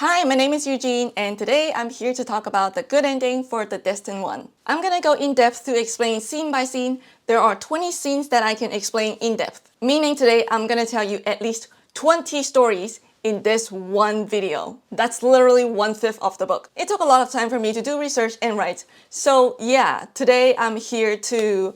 Hi, my name is Yugene, and today I'm here to talk about the good ending for The Destined One. I'm gonna go in depth to explain scene by scene. There are 20 scenes that I can explain in depth, meaning today I'm gonna tell you at least 20 stories in this one video. That's literally 1/5 of the book. It took a lot of time for me to do research and write. So yeah, today I'm here to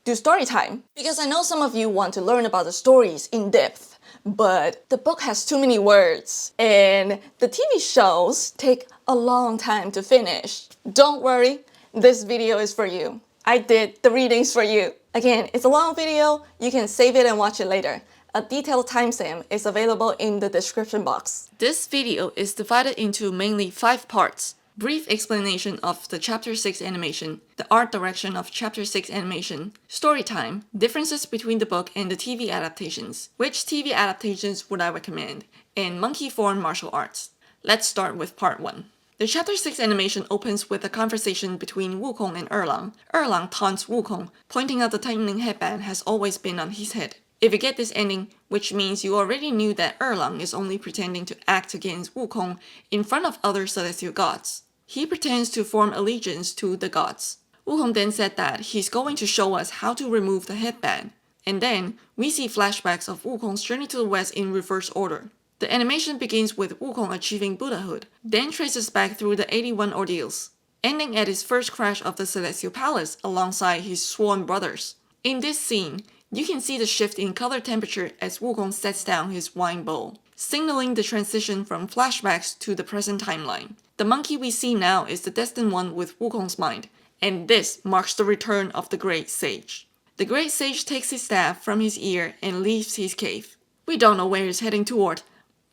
do story time because I know some of you want to learn about the stories in depth, but the book has too many words and the TV shows take a long time to finish. Don't worry, this video is for you. I did the readings for you. Again, it's a long video, you can save it and watch it later. A detailed timestamp is available in the description box. This video is divided into mainly 5 parts. Brief explanation of the Chapter 6 animation, the art direction of Chapter 6 animation, story time, differences between the book and the TV adaptations, which TV adaptations would I recommend, and monkey form martial arts. Let's start with part 1. The Chapter 6 animation opens with a conversation between Wukong and Erlang. Erlang taunts Wukong, pointing out the tightening headband has always been on his head. If you get this ending, which means you already knew that Erlang is only pretending to act against Wukong in front of other celestial gods. He pretends to form allegiance to the gods. Wukong then said that he's going to show us how to remove the headband. And then, we see flashbacks of Wukong's journey to the west in reverse order. The animation begins with Wukong achieving Buddhahood, then traces back through the 81 ordeals, ending at his first crash of the Celestial Palace alongside his sworn brothers. In this scene, you can see the shift in color temperature as Wukong sets down his wine bowl, signaling the transition from flashbacks to the present timeline. The monkey we see now is the Destined One with Wukong's mind, and this marks the return of the Great Sage. The Great Sage takes his staff from his ear and leaves his cave. We don't know where he's heading toward,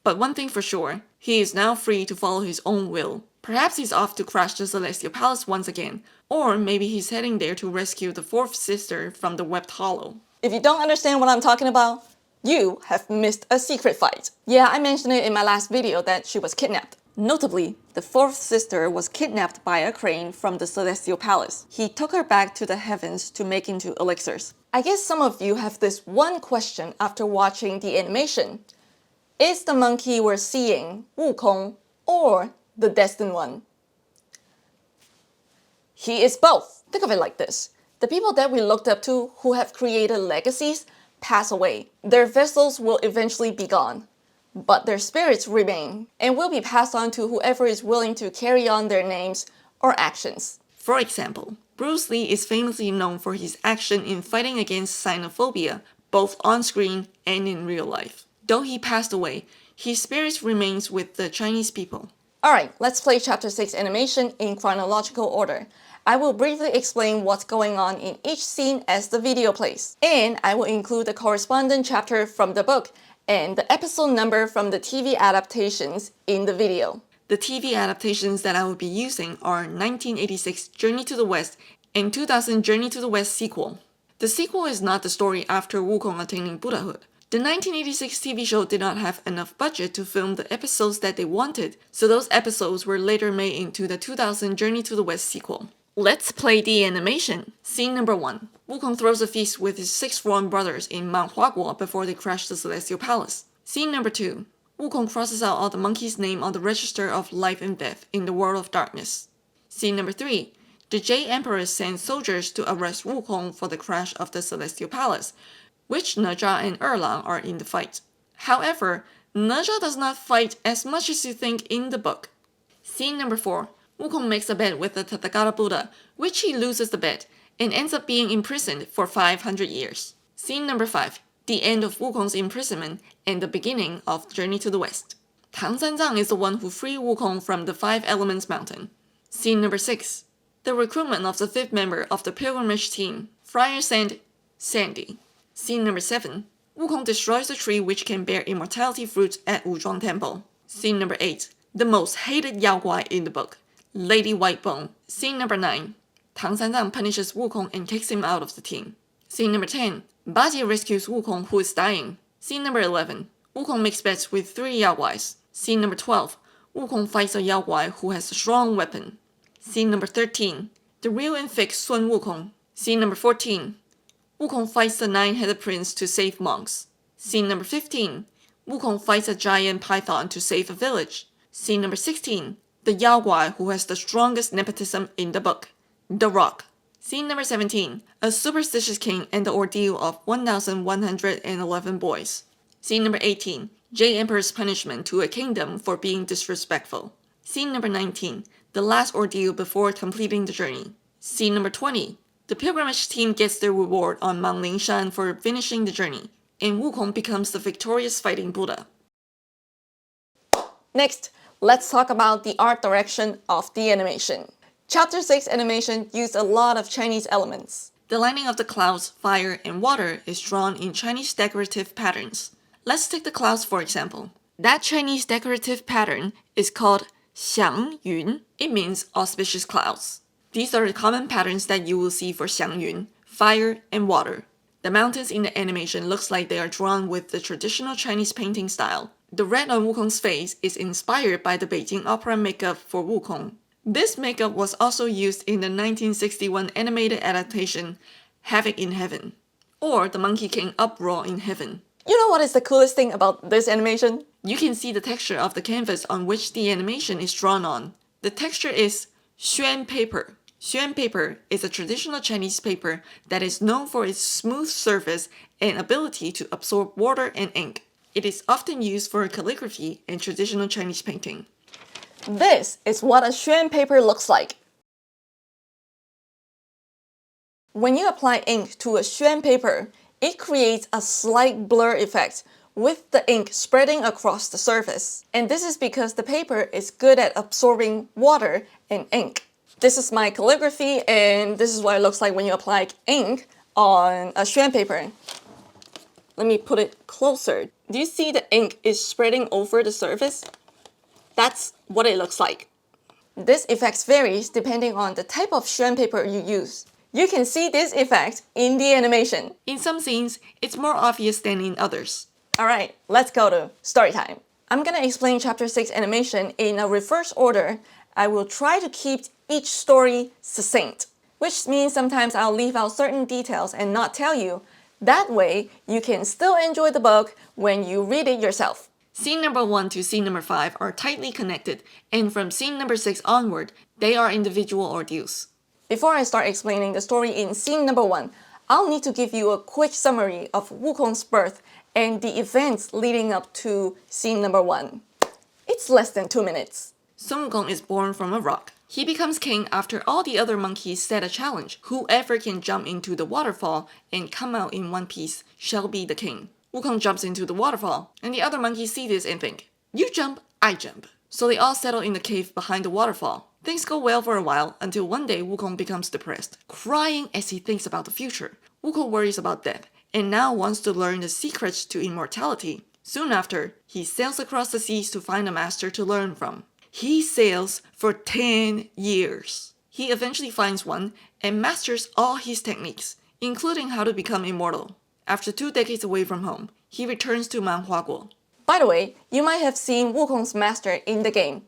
but one thing for sure, he is now free to follow his own will. Perhaps he's off to crash the Celestial Palace once again, or maybe he's heading there to rescue the 4th sister from the Webbed Hollow. If you don't understand what I'm talking about, you have missed a secret fight. Yeah, I mentioned it in my last video that she was kidnapped. Notably, the 4th sister was kidnapped by a crane from the Celestial Palace. He took her back to the heavens to make into elixirs. I guess some of you have this one question after watching the animation. Is the monkey we're seeing Wukong or the Destined One? He is both. Think of it like this. The people that we looked up to who have created legacies pass away. Their vessels will eventually be gone, but their spirits remain and will be passed on to whoever is willing to carry on their names or actions. For example, Bruce Lee is famously known for his action in fighting against xenophobia, both on screen and in real life. Though he passed away, his spirit remains with the Chinese people. Alright, let's play Chapter 6 animation in chronological order. I will briefly explain what's going on in each scene as the video plays, and I will include the corresponding chapter from the book and the episode number from the TV adaptations in the video. The TV adaptations that I will be using are 1986 Journey to the West and 2000 Journey to the West sequel. The sequel is not the story after Wukong attaining Buddhahood. The 1986 TV show did not have enough budget to film the episodes that they wanted, so those episodes were later made into the 2000 Journey to the West sequel. Let's play the animation. Scene number 1. Wukong throws a feast with his 6 sworn brothers in Mount Huaguo before they crash the Celestial Palace. Scene number 2. Wukong crosses out all the monkeys' name on the register of life and death in the world of darkness. Scene number 3. The Jade Emperor sends soldiers to arrest Wukong for the crash of the Celestial Palace, which Naja and Erlang are in the fight. However, Naja does not fight as much as you think in the book. Scene number 4. Wukong makes a bet with the Tathagata Buddha, which he loses the bet, and ends up being imprisoned for 500 years. Scene number 5. The end of Wukong's imprisonment and the beginning of Journey to the West. Tang Sanzang is the one who freed Wukong from the 5 Elements Mountain. Scene number 6. The recruitment of the 5th member of the pilgrimage team, Friar Sand, Sandy. Scene number 7. Wukong destroys the tree which can bear immortality fruits at Wuzhuang Temple. Scene number 8. The most hated yaoguai in the book, Lady Whitebone. Scene number 9. Tang Sanzang punishes Wukong and kicks him out of the team. Scene number 10. Bajie rescues Wukong who is dying. Scene number 11. Wukong makes bets with 3 yaoguais. Scene number 12. Wukong fights a yaoguai who has a strong weapon. Scene number 13. The real and fake Sun Wukong. Scene number 14. Wukong fights the 9-headed prince to save monks. Scene number 15. Wukong fights a giant python to save a village. Scene number 16. The yaoguai who has the strongest nepotism in the book. The Rock. Scene number 17. A superstitious king and the ordeal of 1,111 boys. Scene number 18. Jade Emperor's punishment to a kingdom for being disrespectful. Scene number 19. The last ordeal before completing the journey. Scene number 20. The pilgrimage team gets their reward on Mount Lingshan for finishing the journey, and Wukong becomes the victorious fighting Buddha. Next, let's talk about the art direction of the animation. Chapter 6 animation used a lot of Chinese elements. The lighting of the clouds, fire, and water is drawn in Chinese decorative patterns. Let's take the clouds for example. That Chinese decorative pattern is called Xiang Yun. It means auspicious clouds. These are the common patterns that you will see for Xiang Yun, fire, and water. The mountains in the animation looks like they are drawn with the traditional Chinese painting style. The red on Wukong's face is inspired by the Beijing opera makeup for Wukong. This makeup was also used in the 1961 animated adaptation Havoc in Heaven, or The Monkey King Uproar in Heaven. You know what is the coolest thing about this animation? You can see the texture of the canvas on which the animation is drawn on. The texture is xuan paper. Xuan paper is a traditional Chinese paper that is known for its smooth surface and ability to absorb water and ink. It is often used for calligraphy and traditional Chinese painting. This is what a xuan paper looks like. When you apply ink to a xuan paper, it creates a slight blur effect with the ink spreading across the surface. And this is because the paper is good at absorbing water and ink. This is my calligraphy, and this is what it looks like when you apply ink on a xuan paper. Let me put it closer. Do you see the ink is spreading over the surface? That's what it looks like. This effect varies depending on the type of xuan paper you use. You can see this effect in the animation. In some scenes, it's more obvious than in others. Alright, let's go to story time. I'm gonna explain chapter 6 animation in a reverse order. I will try to keep each story succinct, which means sometimes I'll leave out certain details and not tell you. That way, you can still enjoy the book when you read it yourself. Scene number 1 to scene number 5 are tightly connected, and from scene number 6 onward, they are individual ordeals. Before I start explaining the story in scene number 1, I'll need to give you a quick summary of Wukong's birth and the events leading up to scene number 1. It's less than 2 minutes. Sun Wukong is born from a rock. He becomes king after all the other monkeys set a challenge. Whoever can jump into the waterfall and come out in one piece shall be the king. Wukong jumps into the waterfall, and the other monkeys see this and think, you jump, I jump. So they all settle in the cave behind the waterfall. Things go well for a while until one day Wukong becomes depressed, crying as he thinks about the future. Wukong worries about death, and now wants to learn the secrets to immortality. Soon after, he sails across the seas to find a master to learn from. He sails for 10 years. He eventually finds one and masters all his techniques, including how to become immortal. After 2 decades away from home, he returns to Mount Huaguo. By the way, you might have seen Wukong's master in the game.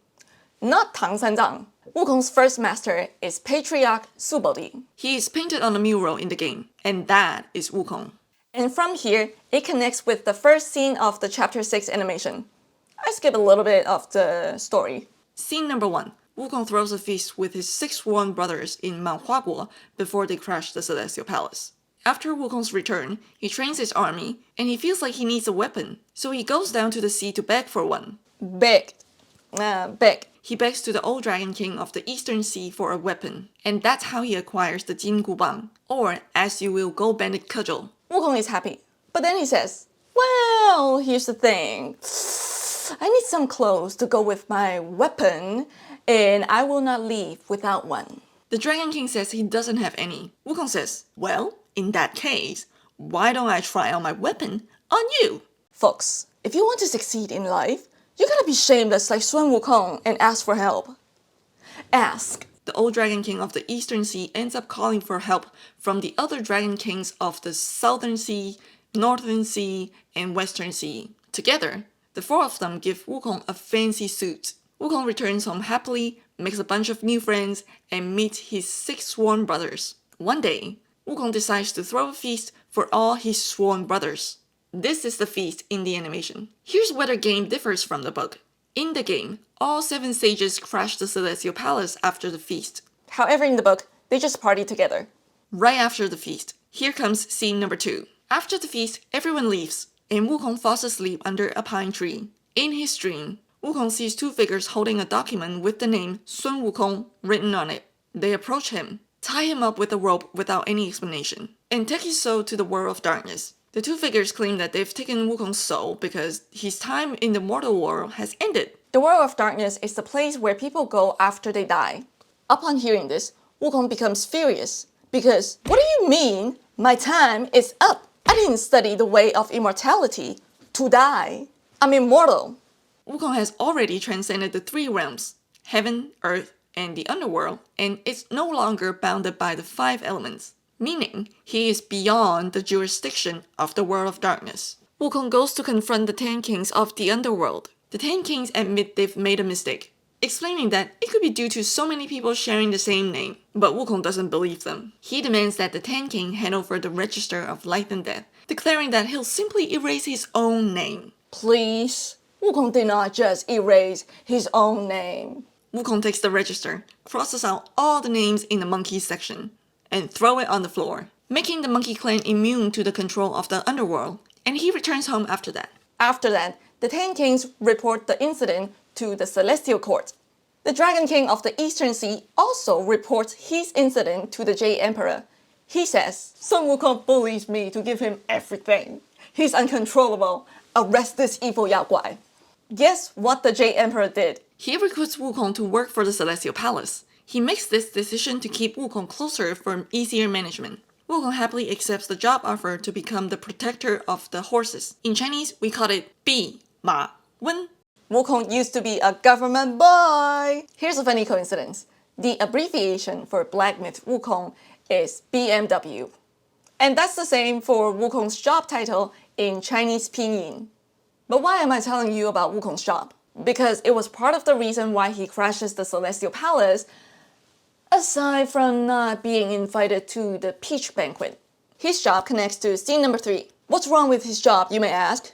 Not Tang Sanzang. Wukong's first master is Patriarch Subodhi. He is painted on a mural in the game, and that is Wukong. And from here, it connects with the first scene of the chapter 6 animation. I skip a little bit of the story. Scene number 1. Wukong throws a feast with his 6 sworn brothers in Mount Huaguo before they crash the Celestial Palace. After Wukong's return, he trains his army, and he feels like he needs a weapon, so he goes down to the sea to beg for one. Beg. He begs to the old Dragon King of the Eastern Sea for a weapon, and that's how he acquires the Jin Gu Bang, or as you will go bandit cudgel. Wukong is happy, but then he says, well, here's the thing. I need some clothes to go with my weapon, and I will not leave without one. The Dragon King says he doesn't have any. Wukong says, well, in that case, why don't I try out my weapon on you? Folks, if you want to succeed in life, you gotta be shameless like Sun Wukong and ask for help. Ask. The old Dragon King of the Eastern Sea ends up calling for help from the other Dragon Kings of the Southern Sea, Northern Sea, and Western Sea. Together, the 4 of them give Wukong a fancy suit. Wukong returns home happily, makes a bunch of new friends, and meets his 6 sworn brothers. One day, Wukong decides to throw a feast for all his sworn brothers. This is the feast in the animation. Here's where the game differs from the book. In the game, all 7 sages crash the Celestial Palace after the feast. However, in the book, they just party together. Right after the feast, here comes scene number 2. After the feast, everyone leaves, and Wukong falls asleep under a pine tree. In his dream, Wukong sees 2 figures holding a document with the name Sun Wukong written on it. They approach him, tie him up with a rope without any explanation, and take his soul to the world of darkness. The 2 figures claim that they've taken Wukong's soul because his time in the mortal world has ended. The world of darkness is the place where people go after they die. Upon hearing this, Wukong becomes furious because, what do you mean? My time is up. I didn't study the way of immortality to die. I'm immortal. Wukong has already transcended the 3 realms, heaven, earth, and the underworld, and is no longer bounded by the 5 elements, meaning he is beyond the jurisdiction of the world of darkness. Wukong goes to confront the 10 kings of the underworld. The 10 kings admit they've made a mistake, explaining that it could be due to so many people sharing the same name, but Wukong doesn't believe them. He demands that the 10 king hand over the register of life and death, declaring that he'll simply erase his own name. Please? Wukong did not just erase his own name. Wukong takes the register, crosses out all the names in the monkey section, and throw it on the floor, making the monkey clan immune to the control of the underworld, and he returns home after that. After that, the 10 kings report the incident to the Celestial Court. The Dragon King of the Eastern Sea also reports his incident to the Jade Emperor. He says, Sun Wukong bullies me to give him everything. He's uncontrollable. Arrest this evil yaoguai. Guess what the Jade Emperor did? He recruits Wukong to work for the Celestial Palace. He makes this decision to keep Wukong closer for easier management. Wukong happily accepts the job offer to become the protector of the horses. In Chinese, we call it Bi Ma Wen. Wukong used to be a government boy. Here's a funny coincidence. The abbreviation for blacksmith Wukong is BMW. And that's the same for Wukong's job title in Chinese pinyin. But why am I telling you about Wukong's job? Because it was part of the reason why he crashes the Celestial Palace, aside from not being invited to the peach banquet. His job connects to scene number 3. What's wrong with his job, you may ask?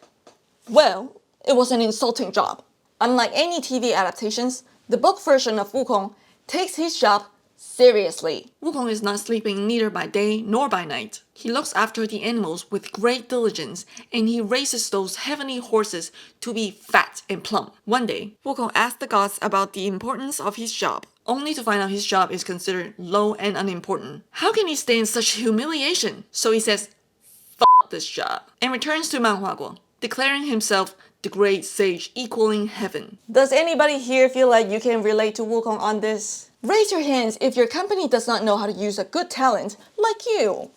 Well, it was an insulting job. Unlike any TV adaptations, the book version of Wukong takes his job seriously. Wukong is not sleeping neither by day nor by night. He looks after the animals with great diligence, and he raises those heavenly horses to be fat and plump. One day, Wukong asks the gods about the importance of his job, only to find out his job is considered low and unimportant. How can he stand such humiliation? So he says, "F this job," and returns to Mount Huaguo, declaring himself the great sage equaling heaven. Does anybody here feel like you can relate to Wukong on this? Raise your hands if your company does not know how to use a good talent like you,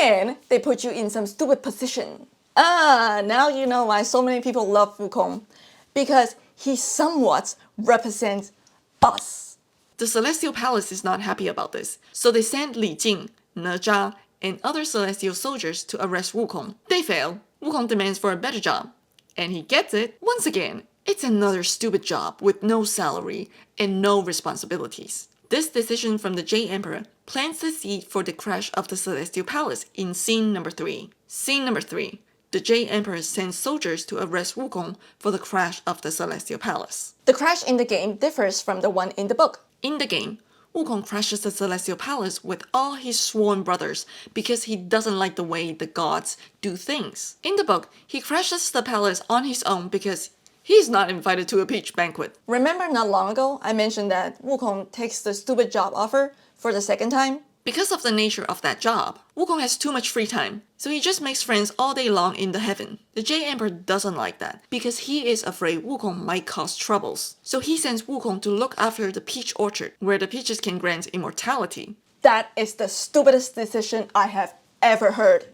and they put you in some stupid position. Now you know why so many people love Wukong, because he somewhat represents us. The Celestial Palace is not happy about this, so they send Li Jing, Ne Zha, and other celestial soldiers to arrest Wukong. They fail. Wukong demands for a better job, and he gets it. Once again, it's another stupid job with no salary and no responsibilities. This decision from the Jade Emperor plants the seed for the crash of the Celestial Palace in scene number 3. Scene number 3. The Jade Emperor sends soldiers to arrest Wukong for the crash of the Celestial Palace. The crash in the game differs from the one in the book. In the game, Wukong crashes the Celestial Palace with all his sworn brothers because he doesn't like the way the gods do things. In the book, he crashes the palace on his own because he's not invited to a peach banquet. Remember not long ago, I mentioned that Wukong takes the stupid job offer for the second time? Because of the nature of that job, Wukong has too much free time, so he just makes friends all day long in the heaven. The Jade Emperor doesn't like that, because he is afraid Wukong might cause troubles. So he sends Wukong to look after the peach orchard, where the peaches can grant immortality. That is the stupidest decision I have ever heard.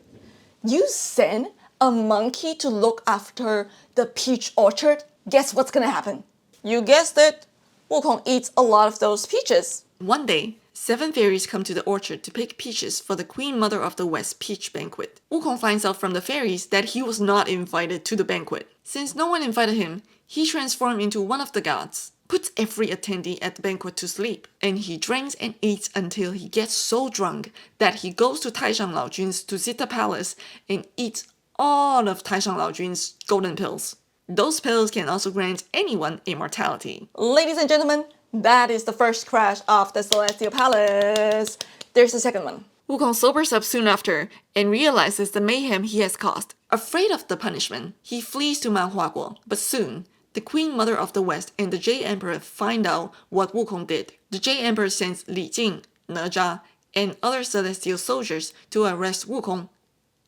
You send a monkey to look after the peach orchard? Guess what's gonna happen? You guessed it! Wukong eats a lot of those peaches. One day, 7 fairies come to the orchard to pick peaches for the Queen Mother of the West peach banquet. Wukong finds out from the fairies that he was not invited to the banquet. Since no one invited him, he transformed into one of the gods, puts every attendee at the banquet to sleep, and he drinks and eats until he gets so drunk that he goes to Taishang Laojun's to Zita Palace and eats all of Taishang Laojun's golden pills. Those pills can also grant anyone immortality. Ladies and gentlemen, that is the first crash of the Celestial Palace. There's the second one. Wukong sobers up soon after and realizes the mayhem he has caused. Afraid of the punishment, he flees to Mount Huaguo, but soon, the Queen Mother of the West and the Jade Emperor find out what Wukong did. The Jade Emperor sends Li Jing, Ne Zha, and other celestial soldiers to arrest Wukong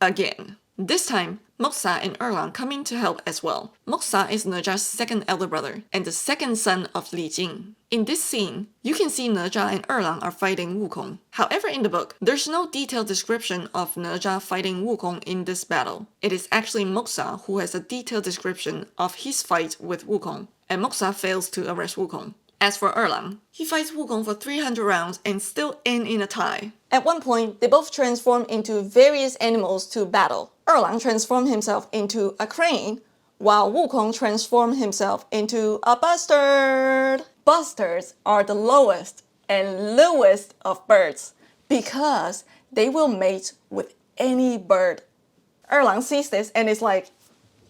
again. This time, Moxa and Erlang come in to help as well. Moxa is Ne Zha's second elder brother and the second son of Li Jing. In this scene, you can see Ne Zha and Erlang are fighting Wukong. However, in the book, there's no detailed description of Ne Zha fighting Wukong in this battle. It is actually Moxa who has a detailed description of his fight with Wukong, and Moxa fails to arrest Wukong. As for Erlang, he fights Wukong for 300 rounds and still end in a tie. At one point, they both transform into various animals to battle. Erlang transformed himself into a crane, while Wukong transformed himself into a bustard. Bustards are the lowest and lowest of birds because they will mate with any bird. Erlang sees this and is like,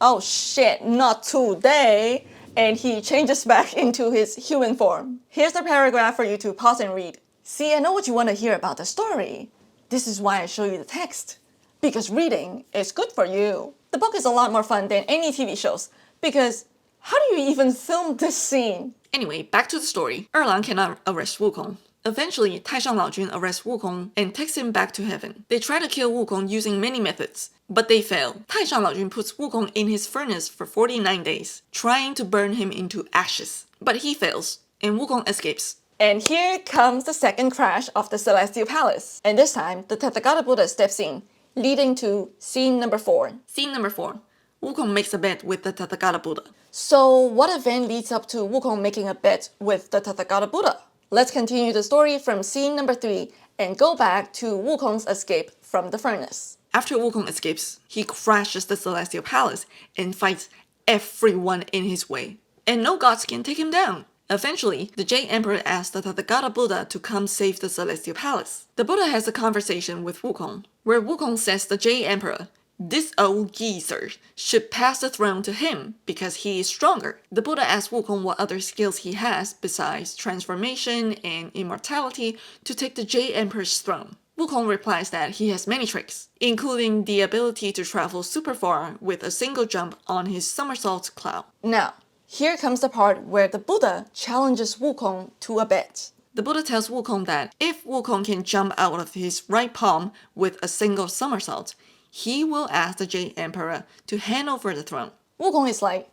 oh shit, not today. And he changes back into his human form. Here's the paragraph for you to pause and read. See, I know what you want to hear about the story. This is why I show you the text. Because reading is good for you. The book is a lot more fun than any TV shows. Because how do you even film this scene? Anyway, back to the story. Erlang cannot arrest Wukong. Eventually, Taishan Laojun arrests Wukong and takes him back to heaven. They try to kill Wukong using many methods, but they fail. Taishan Laojun puts Wukong in his furnace for 49 days, trying to burn him into ashes. But he fails, and Wukong escapes. And here comes the second crash of the Celestial Palace. And this time, the Tathagata Buddha steps in, leading to scene number 4. Scene number 4. Wukong makes a bet with the Tathagata Buddha. So what event leads up to Wukong making a bet with the Tathagata Buddha? Let's continue the story from scene number 3 and go back to Wukong's escape from the furnace. After Wukong escapes, he crashes the Celestial Palace and fights everyone in his way. And no gods can take him down. Eventually, the Jade Emperor asks the Tathagata Buddha to come save the Celestial Palace. The Buddha has a conversation with Wukong, where Wukong says the Jade Emperor, this old geezer, should pass the throne to him because he is stronger. The Buddha asks Wukong what other skills he has besides transformation and immortality to take the Jade Emperor's throne. Wukong replies that he has many tricks, including the ability to travel super far with a single jump on his somersault cloud. Now, here comes the part where the Buddha challenges Wukong to a bet. The Buddha tells Wukong that if Wukong can jump out of his right palm with a single somersault, he will ask the Jade Emperor to hand over the throne. Wukong is like,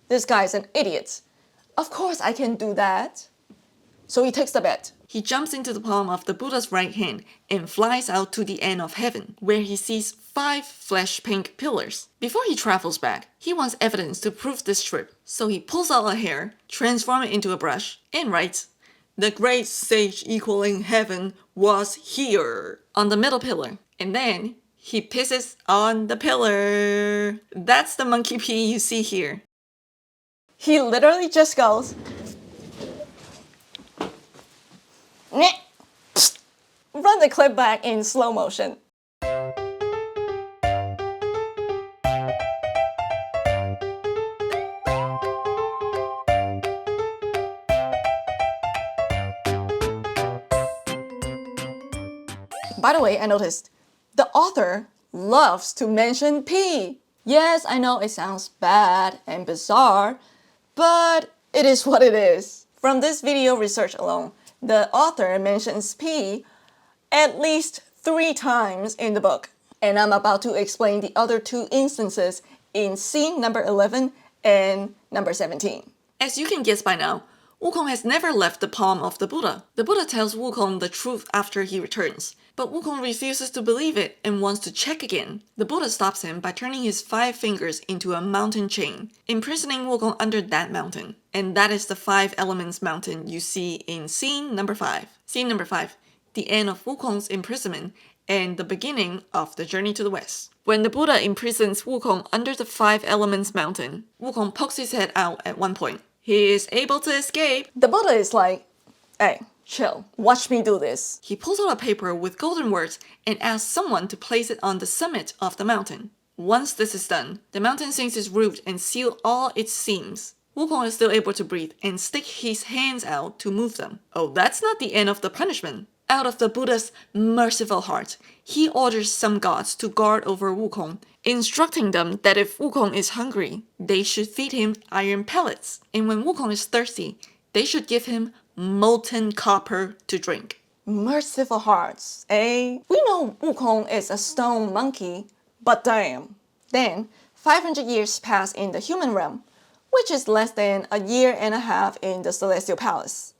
this guy's an idiot. Of course I can do that. So he takes the bet. He jumps into the palm of the Buddha's right hand and flies out to the end of heaven, where he sees 5 flesh-pink pillars. Before he travels back, he wants evidence to prove this trip, so he pulls out a hair, transforms it into a brush, and writes, "The great sage equaling heaven was here," on the middle pillar. And then he pisses on the pillar. That's the monkey pee you see here. He literally just goes, "Nyeh." Run the clip back in slow motion. By the way, I noticed the author loves to mention pee. Yes, I know it sounds bad and bizarre, but it is what it is. From this video research alone, the author mentions pee at least 3 times in the book. And I'm about to explain the other 2 instances in scene number 11 and number 17. As you can guess by now, Wukong has never left the palm of the Buddha. The Buddha tells Wukong the truth after he returns, but Wukong refuses to believe it and wants to check again. The Buddha stops him by turning his 5 fingers into a mountain chain, imprisoning Wukong under that mountain. And that is the 5 elements mountain you see in scene number 5. Scene number 5, the end of Wukong's imprisonment and the beginning of the journey to the west. When the Buddha imprisons Wukong under the 5 elements mountain, Wukong pokes his head out at one point. He is able to escape. The Buddha is like, hey, chill, watch me do this. He pulls out a paper with golden words and asks someone to place it on the summit of the mountain. Once this is done, the mountain sinks its roof and seals all its seams. Wukong is still able to breathe and stick his hands out to move them. Oh, that's not the end of the punishment. Out of the Buddha's merciful heart, he orders some gods to guard over Wukong, instructing them that if Wukong is hungry, they should feed him iron pellets, and when Wukong is thirsty, they should give him molten copper to drink. Merciful hearts, eh? We know Wukong is a stone monkey, but damn. Then, 500 years pass in the human realm, which is less than a year and a half in the celestial palace.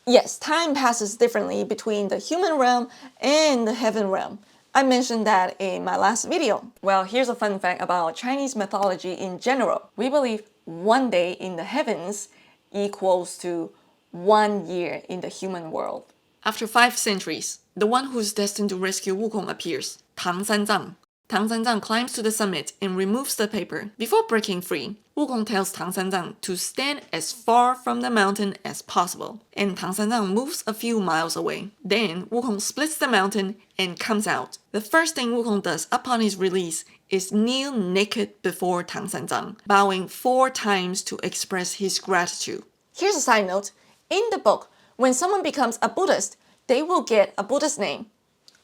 Yes, time passes differently between the human realm and the heaven realm. I mentioned that in my last video. Well, here's a fun fact about Chinese mythology in general. We believe one day in the heavens equals to 1 year in the human world. After 5 centuries, the one who is destined to rescue Wukong appears, Tang Sanzang. Tang Sanzang climbs to the summit and removes the paper. Before breaking free, Wukong tells Tang Sanzang to stand as far from the mountain as possible, and Tang Sanzang moves a few miles away. Then Wukong splits the mountain and comes out. The first thing Wukong does upon his release is kneel naked before Tang Sanzang, bowing 4 times to express his gratitude. Here's a side note. In the book, when someone becomes a Buddhist, they will get a Buddhist name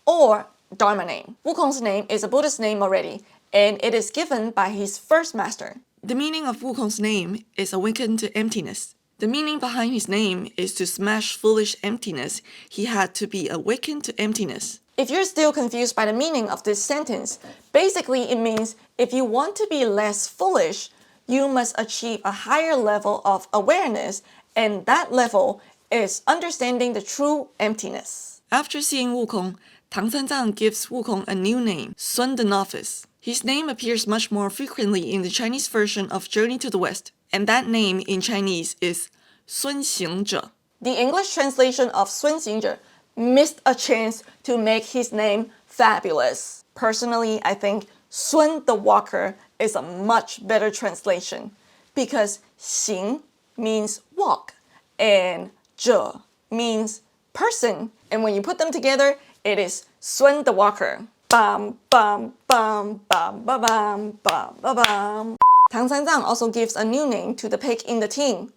or Dharma name. Wukong's name is a Buddhist name already, and it is given by his first master. The meaning of Wukong's name is awakened to emptiness. The meaning behind his name is to smash foolish emptiness. He had to be awakened to emptiness. If you're still confused by the meaning of this sentence, basically it means if you want to be less foolish, you must achieve a higher level of awareness, and that level is understanding the true emptiness. After seeing Wukong, Tang Sanzang gives Wukong a new name, Sun the Novice. His name appears much more frequently in the Chinese version of Journey to the West, and that name in Chinese is Sun Xingzhe. The English translation of Sun Xingzhe missed a chance to make his name fabulous. Personally, I think Sun the Walker is a much better translation because Xing means walk and Zhe means person, and when you put them together, it is Sun the Walker. Bam, bam, bam, bam, bam, bam, bam, bam, bam. Tang Sanzang also gives a new name to the pig in the team,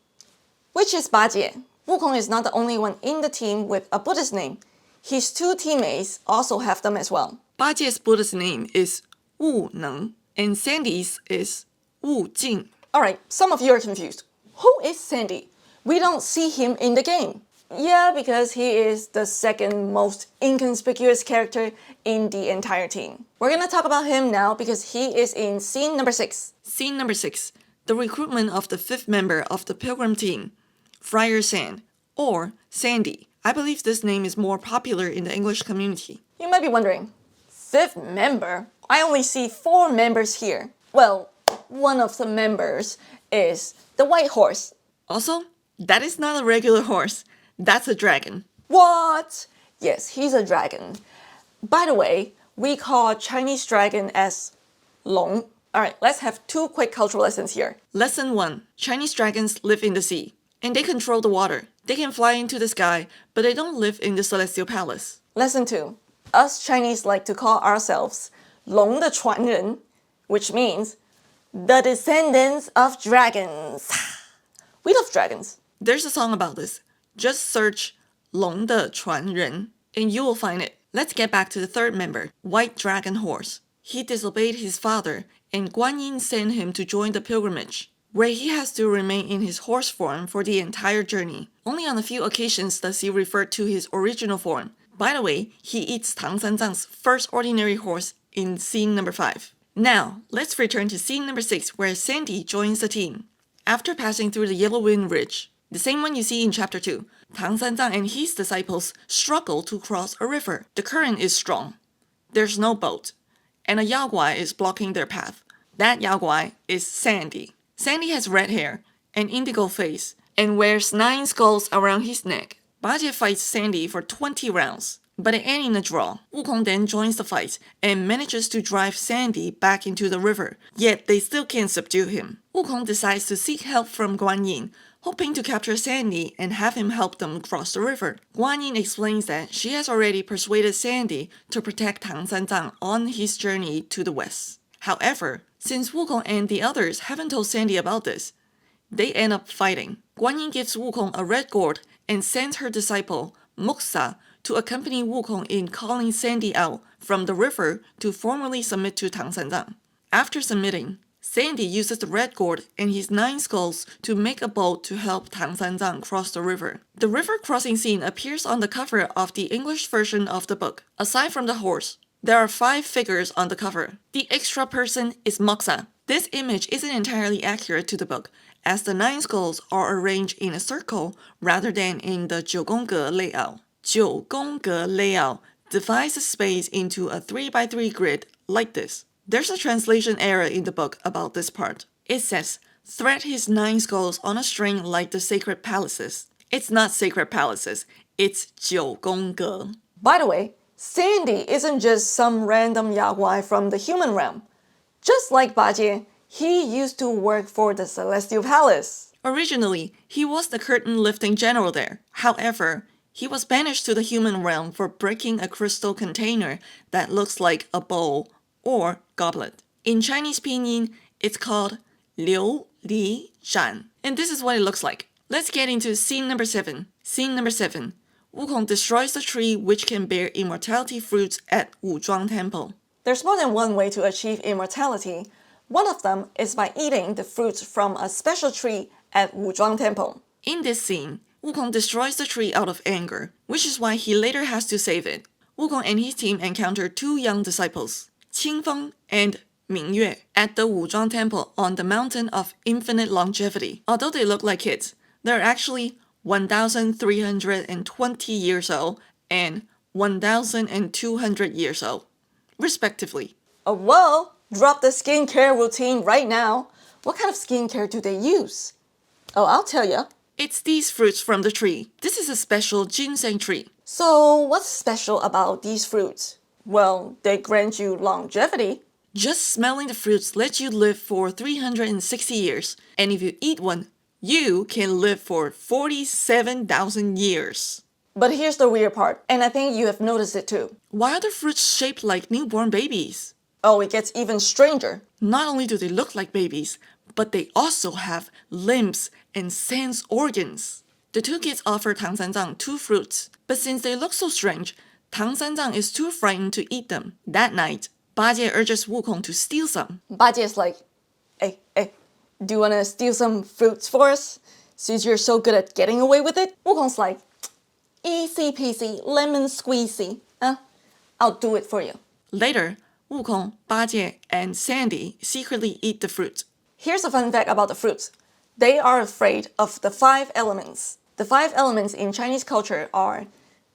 which is Bajie. Wukong is not the only one in the team with a Buddhist name. His 2 teammates also have them as well. Bajie's Buddhist name is Wu Neng, and Sandy's is Wu Jing. Alright, some of you are confused. Who is Sandy? We don't see him in the game. Yeah, because he is the second most inconspicuous character in the entire team. We're gonna talk about him now because he is in scene number 6. Scene number 6. The recruitment of the 5th member of the pilgrim team, Friar Sand, or Sandy. I believe this name is more popular in the English community. You might be wondering, 5th member? I only see 4 members here. Well, one of the members is the white horse. Also, that is not a regular horse. That's a dragon. What? Yes, he's a dragon. By the way, we call Chinese dragon as long. Alright, let's have 2 quick cultural lessons here. Lesson 1. Chinese dragons live in the sea, and they control the water. They can fly into the sky, but they don't live in the celestial palace. Lesson 2. Us Chinese like to call ourselves 龙的传人, which means the descendants of dragons. We love dragons. There's a song about this. Just search 龙的传人 and you will find it. Let's get back to the 3rd member, White Dragon Horse. He disobeyed his father, and Guan Yin sent him to join the pilgrimage, where he has to remain in his horse form for the entire journey. Only on a few occasions does he refer to his original form. By the way, he eats Tang Sanzang's first ordinary horse in scene number 5. Now, let's return to scene number 6, where Sandy joins the team. After passing through the Yellow Wind Ridge, the same one you see in chapter 2, Tang Sanzang and his disciples struggle to cross a river. The current is strong. There's no boat, and a yaoguai is blocking their path. That yaoguai is Sandy. Sandy has red hair, an indigo face, and wears 9 skulls around his neck. Bajie fights Sandy for 20 rounds, but it ends in a draw. Wukong then joins the fight and manages to drive Sandy back into the river, yet they still can't subdue him. Wukong decides to seek help from Guan Yin, hoping to capture Sandy and have him help them cross the river. Guan Yin explains that she has already persuaded Sandy to protect Tang Sanzang on his journey to the west. However, since Wukong and the others haven't told Sandy about this, they end up fighting. Guanyin gives Wukong a red gourd and sends her disciple, Moxa, to accompany Wukong in calling Sandy out from the river to formally submit to Tang Sanzang. After submitting, Sandy uses the red gourd and his 9 skulls to make a boat to help Tang Sanzang cross the river. The river crossing scene appears on the cover of the English version of the book. Aside from the horse, there are 5 figures on the cover. The extra person is Moxa. This image isn't entirely accurate to the book, as the 9 skulls are arranged in a circle rather than in the 9宫格 layout. 9宫格 layout divides the space into a 3x3 grid like this. There's a translation error in the book about this part. It says, thread his 9 skulls on a string like the sacred palaces. It's not sacred palaces, it's 9宫格. By the way, Sandy isn't just some random yaoguai from the human realm. Just like Bajie, he used to work for the Celestial Palace. Originally, he was the curtain-lifting general there. However, he was banished to the human realm for breaking a crystal container that looks like a bowl or goblet. In Chinese pinyin, it's called Liu Li Shan. And this is what it looks like. Let's get into scene number 7. Scene number 7. Wukong destroys the tree which can bear immortality fruits at Wuzhuang Temple. There's more than one way to achieve immortality. One of them is by eating the fruits from a special tree at Wuzhuang Temple. In this scene, Wukong destroys the tree out of anger, which is why he later has to save it. Wukong and his team encounter 2 young disciples, Qingfeng and Ming Yue, at the Wuzhuang Temple on the mountain of infinite longevity. Although they look like kids, they're actually 1,320 years old and 1,200 years old, respectively. Oh, whoa! Drop the skincare routine right now. What kind of skincare do they use? Oh, I'll tell ya. It's these fruits from the tree. This is a special ginseng tree. So, what's special about these fruits? Well, they grant you longevity. Just smelling the fruits lets you live for 360 years, and if you eat one, you can live for 47,000 years. But here's the weird part, and I think you have noticed it too. Why are the fruits shaped like newborn babies? Oh, it gets even stranger. Not only do they look like babies, but they also have limbs and sense organs. The 2 kids offer Tang Sanzang 2 fruits, but since they look so strange, Tang Sanzang is too frightened to eat them. That night, Bajie urges Wukong to steal some. Bajie is like, hey, do you wanna steal some fruits for us? Since you're so good at getting away with it? Wukong's like, easy peasy, lemon squeezy. I'll do it for you. Later, Wukong, Bajie, and Sandy secretly eat the fruit. Here's a fun fact about the fruits. They are afraid of the 5 elements. The 5 elements in Chinese culture are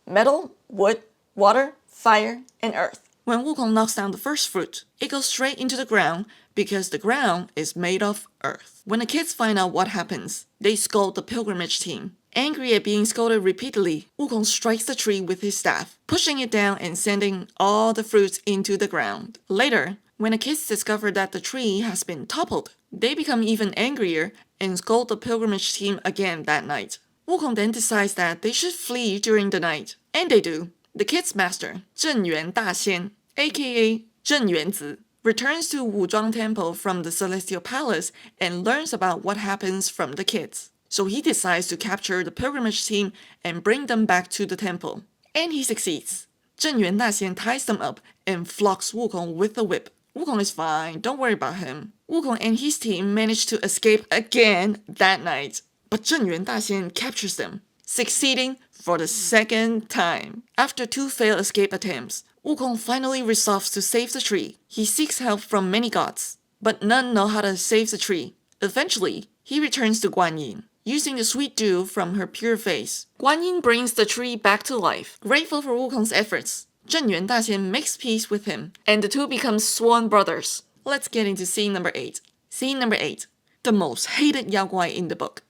metal, wood, water, fire, and earth. When Wukong knocks down the first fruit, it goes straight into the ground because the ground is made of earth. When the kids find out what happens, they scold the pilgrimage team. Angry at being scolded repeatedly, Wukong strikes the tree with his staff, pushing it down and sending all the fruits into the ground. Later, when the kids discover that the tree has been toppled, they become even angrier and scold the pilgrimage team again that night. Wukong then decides that they should flee during the night, and they do. The kids' master, Zhenyuan Daxian, aka Zhen Yuanzi, returns to Wuzhuang Temple from the Celestial Palace and learns about what happens from the kids. So he decides to capture the pilgrimage team and bring them back to the temple. And he succeeds. Zhenyuan Daxian ties them up and flocks Wukong with a whip. Wukong is fine, don't worry about him. Wukong and his team manage to escape again that night. But Zhenyuan Daxian captures them, succeeding for the 2nd time. After 2 failed escape attempts, Wukong finally resolves to save the tree. He seeks help from many gods, but none know how to save the tree. Eventually, he returns to Guanyin, using the sweet dew from her pure face. Guanyin brings the tree back to life. Grateful for Wukong's efforts, Zhenyuan Daxian makes peace with him, and the 2 become sworn brothers. Let's get into scene number 8. Scene number 8. The most hated yaoguai in the book.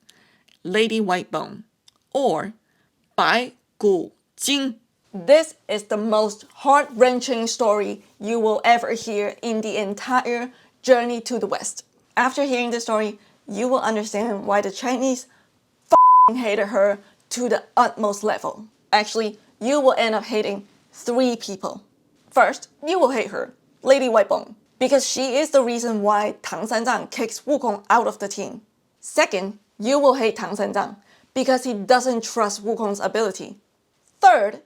Lady Whitebone, or Baigujing. This is the most heart-wrenching story you will ever hear in the entire journey to the West. After hearing the story, you will understand why the Chinese hated her to the utmost level. Actually, you will end up hating 3 people. First, you will hate her, Lady Whitebone. because she is the reason why Tang Sanzang kicks Wukong out of the team. Second, you will hate Tang Sanzang because he doesn't trust Wukong's ability. Third,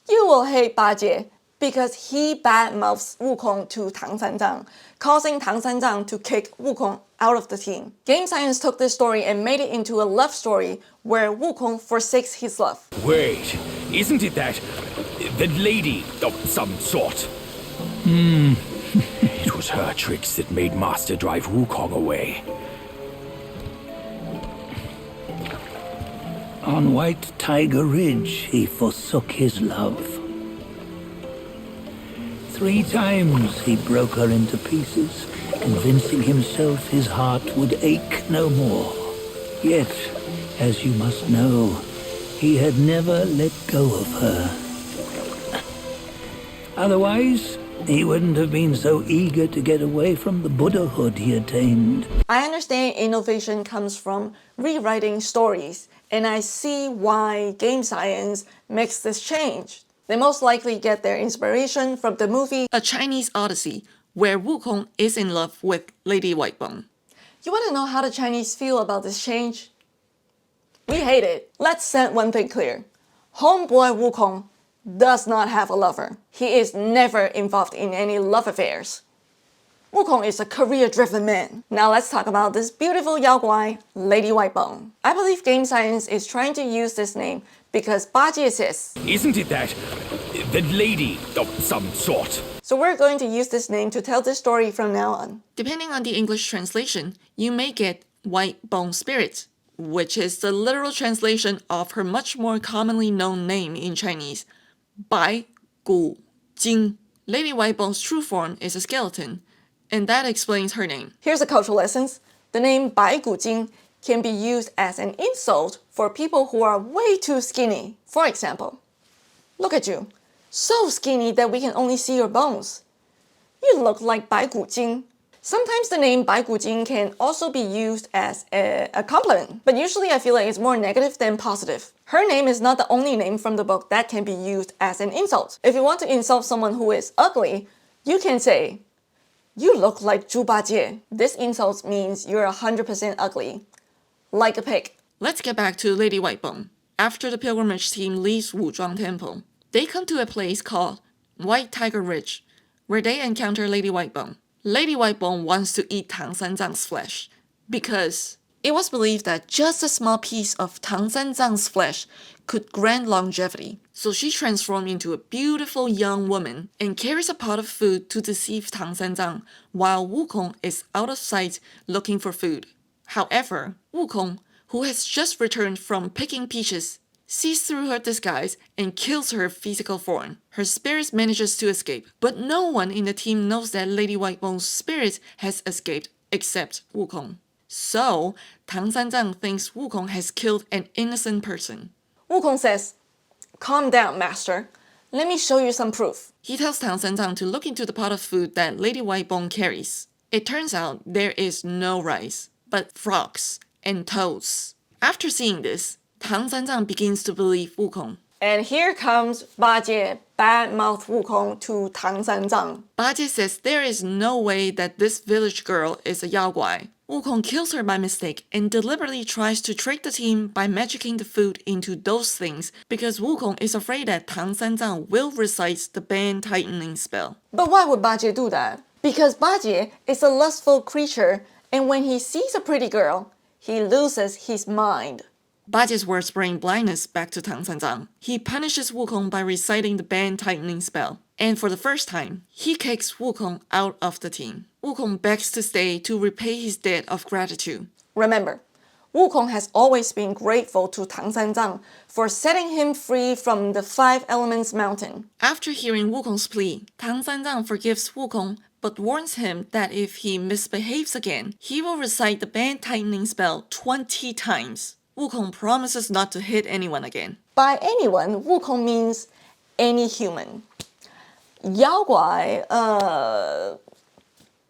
you will hate Bajie because he badmouths Wukong to Tang Sanzang, causing Tang Sanzang to kick Wukong out of the team. Game Science took this story and made it into a love story where Wukong forsakes his love. Wait, isn't it that lady of some sort? It was her tricks that made Master drive Wukong away. On White Tiger Ridge, he forsook his love. 3 times he broke her into pieces, convincing himself his heart would ache no more. Yet, as you must know, he had never let go of her. Otherwise, he wouldn't have been so eager to get away from the Buddhahood he attained. I understand innovation comes from rewriting stories, and I see why Game Science makes this change. They most likely get their inspiration from the movie A Chinese Odyssey, where Wukong is in love with Lady Whitebone. You want to know how the Chinese feel about this change? We hate it. Let's set one thing clear. Homeboy Wukong does not have a lover. He is never involved in any love affairs. Wukong is a career-driven man. Now let's talk about this beautiful yaoguai, Lady Whitebone. I believe Game Science is trying to use this name because Bajie says, Isn't it that lady of some sort? so we're going to use this name to tell this story from now on. Depending on the English translation, you may get Whitebone Spirit, which is the literal translation of her much more commonly known name in Chinese, Baigujing. Lady Whitebone's true form is a skeleton, and that explains her name. Here's a cultural lesson. The name Baigujing can be used as an insult for people who are way too skinny. For example, look at you, so skinny that we can only see your bones. You look like Baigujing. Sometimes the name Baigujing can also be used as a compliment, but usually I feel like it's more negative than positive. Her name is not the only name from the book that can be used as an insult. If you want to insult someone who is ugly, you can say, you look like Zhu Bajie. This insult means you're 100% ugly. Like a pig. Let's get back to Lady Whitebone. After the pilgrimage team leaves Wuzhuang Temple, they come to a place called White Tiger Ridge, where they encounter Lady Whitebone. Lady Whitebone wants to eat Tang Sanzang's flesh, because it was believed that just a small piece of Tang Sanzang's flesh could grant longevity. So she transformed into a beautiful young woman and carries a pot of food to deceive Tang Sanzang while Wukong is out of sight looking for food. However, Wukong, who has just returned from picking peaches, sees through her disguise and kills her physical form. Her spirit manages to escape, but no one in the team knows that Lady Whitebone's spirit has escaped except Wukong. So, Tang Sanzang thinks Wukong has killed an innocent person. Wukong says, calm down, master. Let me show you some proof. He tells Tang Sanzang to look into the pot of food that Lady Whitebone carries. It turns out there is no rice, but frogs and toads. After seeing this, Tang Sanzang begins to believe Wukong. And here comes Bajie badmouth Wukong to Tang Sanzang. Bajie says there is no way that this village girl is a yaoguai. Wukong kills her by mistake and deliberately tries to trick the team by magicking the food into those things because Wukong is afraid that Tang Sanzang will recite the band tightening spell. But why would Bajie do that? Because Bajie is a lustful creature, and when he sees a pretty girl, he loses his mind. Bajie's words bring blindness back to Tang Sanzang. He punishes Wukong by reciting the band tightening spell. And for the first time, he kicks Wukong out of the team. Wukong begs to stay to repay his debt of gratitude. Remember, Wukong has always been grateful to Tang Sanzang for setting him free from the Five Elements Mountain. After hearing Wukong's plea, Tang Sanzang forgives Wukong but warns him that if he misbehaves again, he will recite the band tightening spell 20 times. Wukong promises not to hit anyone again. By anyone, Wukong means any human. Yaoguai,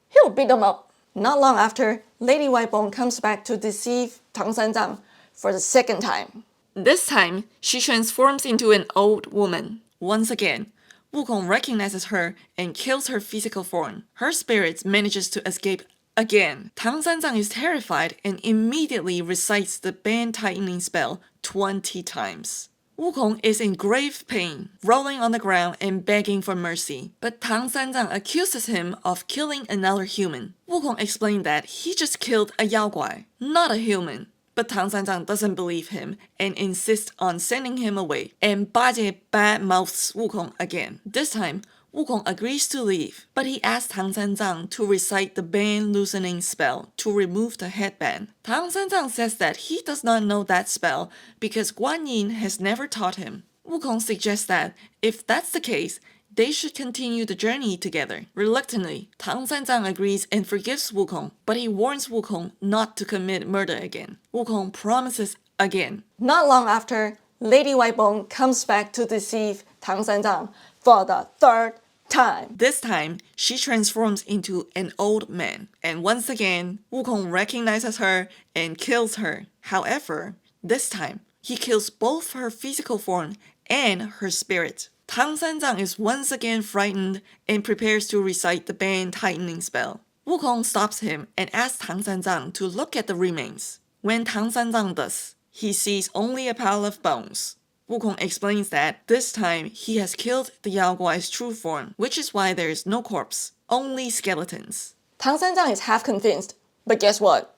he'll beat them up. Not long after, Lady Whitebone comes back to deceive Tang Sanzang for the second time. This time, she transforms into an old woman. Once again, Wukong recognizes her and kills her physical form. Her spirit manages to escape again. Tang Sanzang is terrified and immediately recites the band tightening spell 20 times. Wukong is in grave pain, rolling on the ground and begging for mercy. But Tang Sanzang accuses him of killing another human. Wukong explained that he just killed a yaoguai, not a human. But Tang Sanzang doesn't believe him and insists on sending him away. And Bajie bad-mouths Wukong again. This time, Wukong agrees to leave, but he asks Tang Sanzang to recite the band loosening spell to remove the headband. Tang Sanzang says that he does not know that spell because Guan Yin has never taught him. Wukong suggests that if that's the case, they should continue the journey together. Reluctantly, Tang Sanzang agrees and forgives Wukong, but he warns Wukong not to commit murder again. Wukong promises again. Not long after, Lady Whitebone comes back to deceive Tang Sanzang for the third time. This time, she transforms into an old man, and once again, Wukong recognizes her and kills her. However, this time, he kills both her physical form and her spirit. Tang Sanzang is once again frightened and prepares to recite the band tightening spell. Wukong stops him and asks Tang Sanzang to look at the remains. When Tang Sanzang does, he sees only a pile of bones. Wukong explains that this time he has killed the yaoguai's true form, which is why there is no corpse, only skeletons. Tang Sanzang is half convinced, but guess what?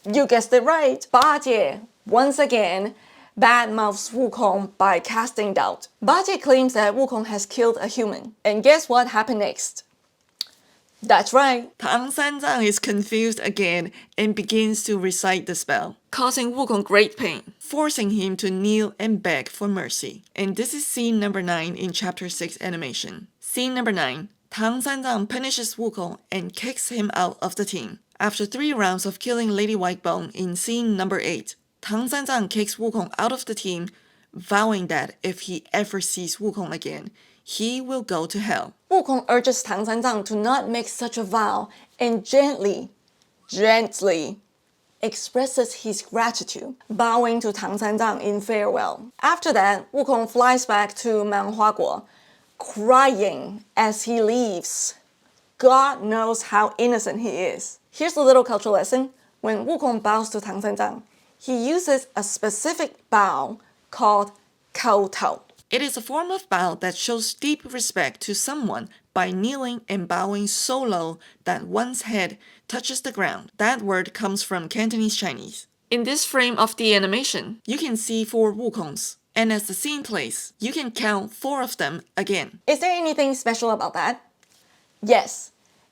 You guessed it right. Bajie, once again, bad-mouths Wukong by casting doubt. Bajie claims that Wukong has killed a human. And guess what happened next? That's right. Tang Sanzang is confused again and begins to recite the spell, causing Wukong great pain, forcing him to kneel and beg for mercy. And this is scene number 9 in chapter 6 animation. Scene number 9. Tang Sanzang punishes Wukong and kicks him out of the team. After 3 rounds of killing Lady Whitebone in scene number 8, Tang Sanzang kicks Wukong out of the team, vowing that if he ever sees Wukong again, he will go to hell. Wukong urges Tang Sanzang to not make such a vow and gently expresses his gratitude, bowing to Tang Sanzang in farewell. After that, Wukong flies back to Mount Huaguo, crying as he leaves. God knows how innocent he is. Here's a little cultural lesson. When Wukong bows to Tang Sanzang, he uses a specific bow called kowtow. It is a form of bow that shows deep respect to someone by kneeling and bowing so low that one's head touches the ground. That word comes from Cantonese Chinese. In this frame of the animation, you can see 4 Wukongs, and as the scene plays, you can count 4 of them again. Is there anything special about that? Yes.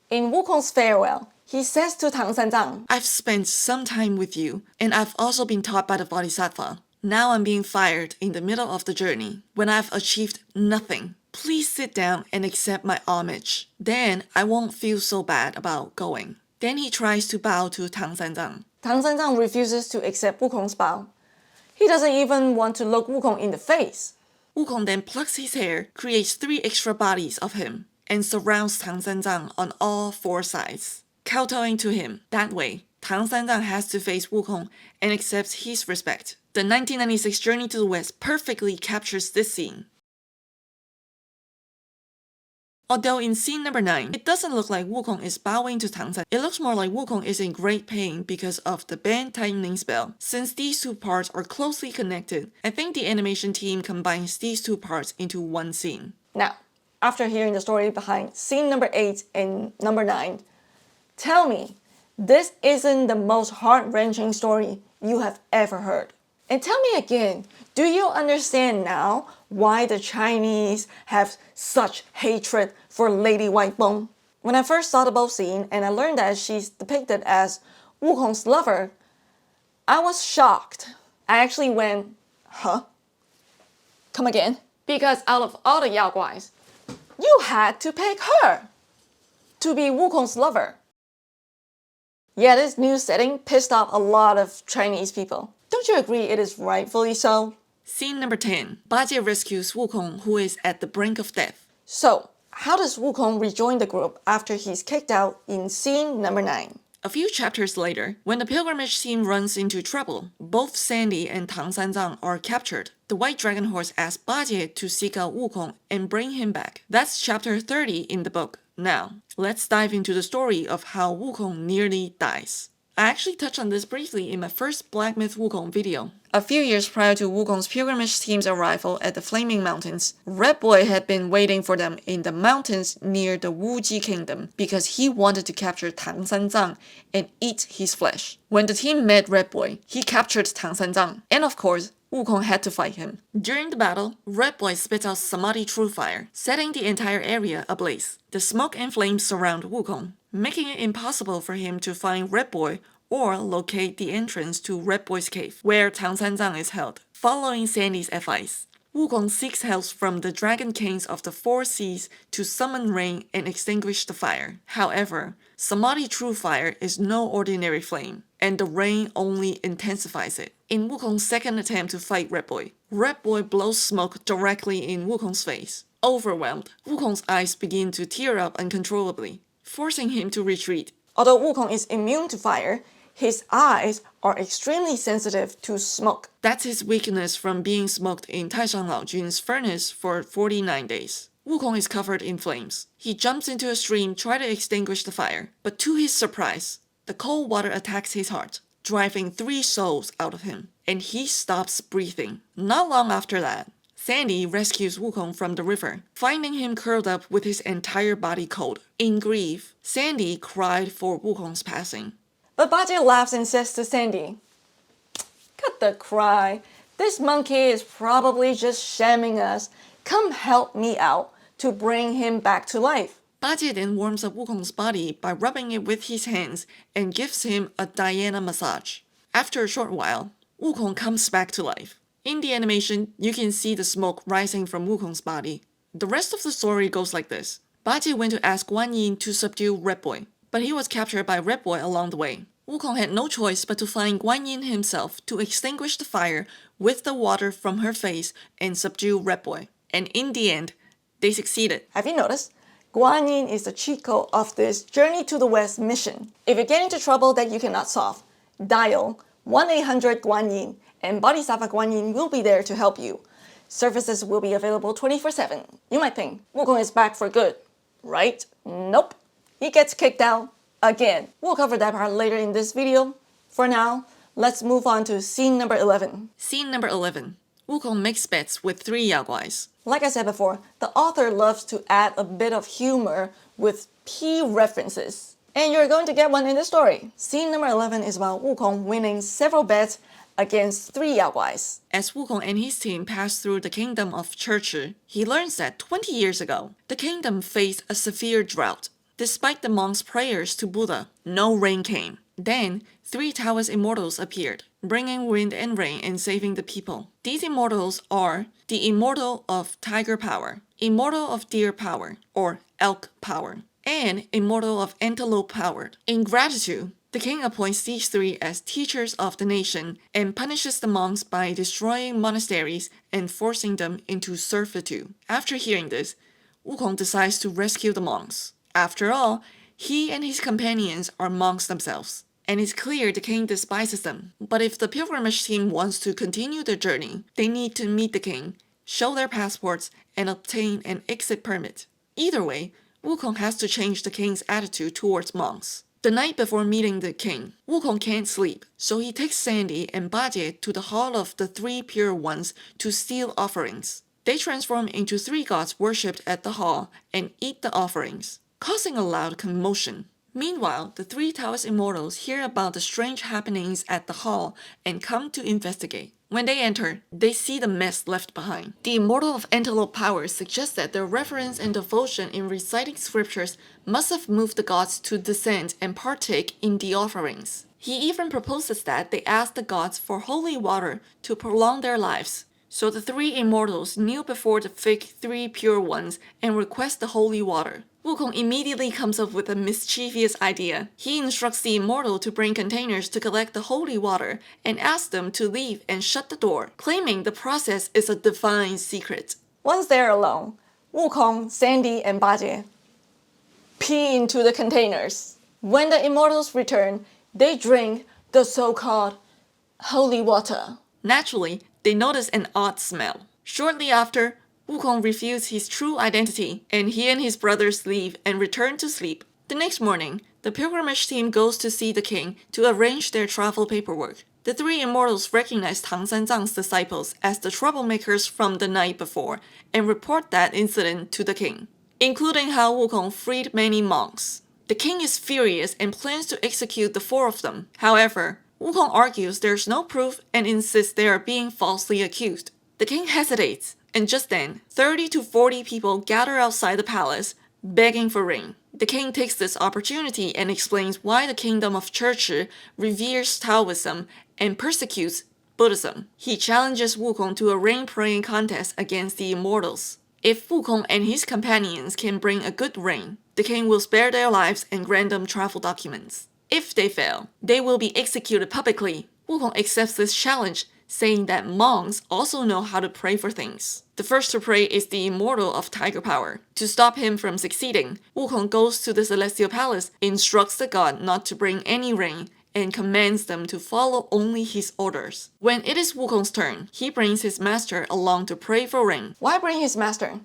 In Wukong's farewell, he says to Tang Sanzang, I've spent some time with you, and I've also been taught by the Bodhisattva. Now I'm being fired in the middle of the journey, when I've achieved nothing. Please sit down and accept my homage. Then I won't feel so bad about going. Then he tries to bow to Tang Sanzang. Tang Sanzang refuses to accept Wukong's bow. He doesn't even want to look Wukong in the face. Wukong then plucks his hair, creates 3 extra bodies of him, and surrounds Tang Sanzang on all 4 sides, kowtowing to him. That way, Tang Sanzang has to face Wukong and accepts his respect. The 1996 Journey to the West perfectly captures this scene. Although in scene number 9, it doesn't look like Wukong is bowing to Tang Sanzang. It looks more like Wukong is in great pain because of the band tightening spell. Since these 2 parts are closely connected, I think the animation team combines these 2 parts into one scene. Now, after hearing the story behind scene number 8 and number 9, tell me, this isn't the most heart-wrenching story you have ever heard. And tell me again, do you understand now why the Chinese have such hatred for Lady Whitebone? When I first saw the boat scene and I learned that she's depicted as Wukong's lover, I was shocked. I actually went, huh? Come again? Because out of all the yaoguais, you had to pick her to be Wukong's lover. Yeah, this new setting pissed off a lot of Chinese people. Don't you agree it is rightfully so? Scene number 10. Bajie rescues Wukong, who is at the brink of death. So, how does Wukong rejoin the group after he's kicked out in scene number 9? A few chapters later, when the pilgrimage team runs into trouble, both Sandy and Tang Sanzang are captured. The White Dragon Horse asks Bajie to seek out Wukong and bring him back. That's chapter 30 in the book. Now, let's dive into the story of how Wukong nearly dies. I actually touched on this briefly in my first Black Myth Wukong video. A few years prior to Wukong's pilgrimage team's arrival at the Flaming Mountains, Red Boy had been waiting for them in the mountains near the Wujie kingdom because he wanted to capture Tang Sanzang and eat his flesh. When the team met Red Boy, he captured Tang Sanzang, and of course, Wukong had to fight him. During the battle, Red Boy spits out Samadhi True Fire, setting the entire area ablaze. The smoke and flames surround Wukong, making it impossible for him to find Red Boy or locate the entrance to Red Boy's cave, where Tang Sanzang is held. Following Sandy's advice, Wukong seeks help from the Dragon Kings of the Four Seas to summon rain and extinguish the fire. However, Samadhi True Fire is no ordinary flame, and the rain only intensifies it. In Wukong's second attempt to fight Red Boy blows smoke directly in Wukong's face. Overwhelmed, Wukong's eyes begin to tear up uncontrollably, forcing him to retreat. Although Wukong is immune to fire, his eyes are extremely sensitive to smoke. That's his weakness from being smoked in Taishan Laojun's furnace for 49 days. Wukong is covered in flames. He jumps into a stream trying to extinguish the fire, but to his surprise, the cold water attacks his heart, driving 3 souls out of him, and he stops breathing. Not long after that, Sandy rescues Wukong from the river, finding him curled up with his entire body cold. In grief, Sandy cried for Wukong's passing. But Bajie laughs and says to Sandy, "Cut the cry. This monkey is probably just shamming us. Come help me out to bring him back to life." Bajie then warms up Wukong's body by rubbing it with his hands and gives him a Diana massage. After a short while, Wukong comes back to life. In the animation, you can see the smoke rising from Wukong's body. The rest of the story goes like this. Bajie went to ask Guan Yin to subdue Red Boy, but he was captured by Red Boy along the way. Wukong had no choice but to find Guan Yin himself to extinguish the fire with the water from her face and subdue Red Boy. And in the end, they succeeded. Have you noticed? Guan Yin is the cheat code of this Journey to the West mission. If you get into trouble that you cannot solve, dial 1-800-GUAN-YIN and Bodhisattva Guan Yin will be there to help you. Services will be available 24/7. You might think, Wukong is back for good, right? Nope. He gets kicked out again. We'll cover that part later in this video. For now, let's move on to scene number 11. Scene number 11. Wukong makes bets with 3 yaoguais. Like I said before, the author loves to add a bit of humor with P references. And you're going to get one in the story. Scene number 11 is about Wukong winning several bets against 3 yaoguais. As Wukong and his team pass through the kingdom of Ch.6, he learns that 20 years ago, the kingdom faced a severe drought. Despite the monks' prayers to Buddha, no rain came. Then, 3 Taoist immortals appeared, bringing wind and rain and saving the people. These immortals are the Immortal of Tiger Power, Immortal of Deer Power, or Elk Power, and Immortal of Antelope Power. In gratitude, the king appoints these 3 as teachers of the nation and punishes the monks by destroying monasteries and forcing them into servitude. After hearing this, Wukong decides to rescue the monks. After all, he and his companions are monks themselves, and it's clear the king despises them. But if the pilgrimage team wants to continue their journey, they need to meet the king, show their passports, and obtain an exit permit. Either way, Wukong has to change the king's attitude towards monks. The night before meeting the king, Wukong can't sleep, so he takes Sandy and Bajie to the Hall of the 3 Pure Ones to steal offerings. They transform into 3 gods worshipped at the hall and eat the offerings, causing a loud commotion. Meanwhile, the 3 Taoist immortals hear about the strange happenings at the hall and come to investigate. When they enter, they see the mess left behind. The Immortal of Antelope Power suggests that their reverence and devotion in reciting scriptures must have moved the gods to descend and partake in the offerings. He even proposes that they ask the gods for holy water to prolong their lives. So the 3 immortals kneel before the fake 3 Pure Ones and request the holy water. Wukong immediately comes up with a mischievous idea. He instructs the immortal to bring containers to collect the holy water and asks them to leave and shut the door, claiming the process is a divine secret. Once they're alone, Wukong, Sandy, and Bajie pee into the containers. When the immortals return, they drink the so-called holy water. Naturally, they notice an odd smell. Shortly after, Wukong reveals his true identity, and he and his brothers leave and return to sleep. The next morning, the pilgrimage team goes to see the king to arrange their travel paperwork. The three immortals recognize Tang Sanzang's disciples as the troublemakers from the night before and report that incident to the king, including how Wukong freed many monks. The king is furious and plans to execute the four of them. However, Wukong argues there's no proof and insists they are being falsely accused. The king hesitates, and just then, 30 to 40 people gather outside the palace, begging for rain. The king takes this opportunity and explains why the kingdom of Ch.6 reveres Taoism and persecutes Buddhism. He challenges Wukong to a rain praying contest against the immortals. If Wukong and his companions can bring a good rain, the king will spare their lives and grant them travel documents. If they fail, they will be executed publicly. Wukong accepts this challenge, saying that monks also know how to pray for things. The first to pray is the immortal of tiger power. To stop him from succeeding, Wukong goes to the celestial palace, instructs the god not to bring any rain, and commands them to follow only his orders. When it is Wukong's turn, he brings his master along to pray for rain. Why bring his master?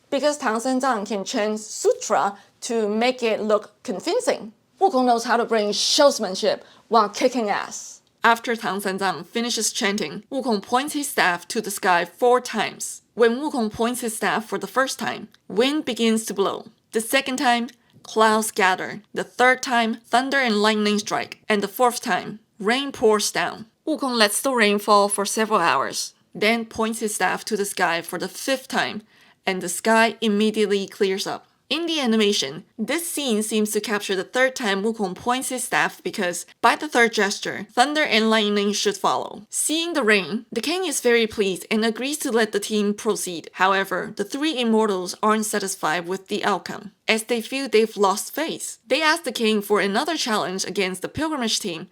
Because Tang Sanzang can chant sutra to make it look convincing. Wukong knows how to bring showsmanship while kicking ass. After Tang Sanzang finishes chanting, Wukong points his staff to the sky 4 times. When Wukong points his staff for the first time, wind begins to blow. The second time, clouds gather. The third time, thunder and lightning strike. And the fourth time, rain pours down. Wukong lets the rain fall for several hours, then points his staff to the sky for the 5th time, and the sky immediately clears up. In the animation, this scene seems to capture the 3rd time Wukong points his staff because, by the 3rd gesture, thunder and lightning should follow. Seeing the rain, the king is very pleased and agrees to let the team proceed. However, the 3 immortals aren't satisfied with the outcome, as they feel they've lost face. They ask the king for another challenge against the pilgrimage team,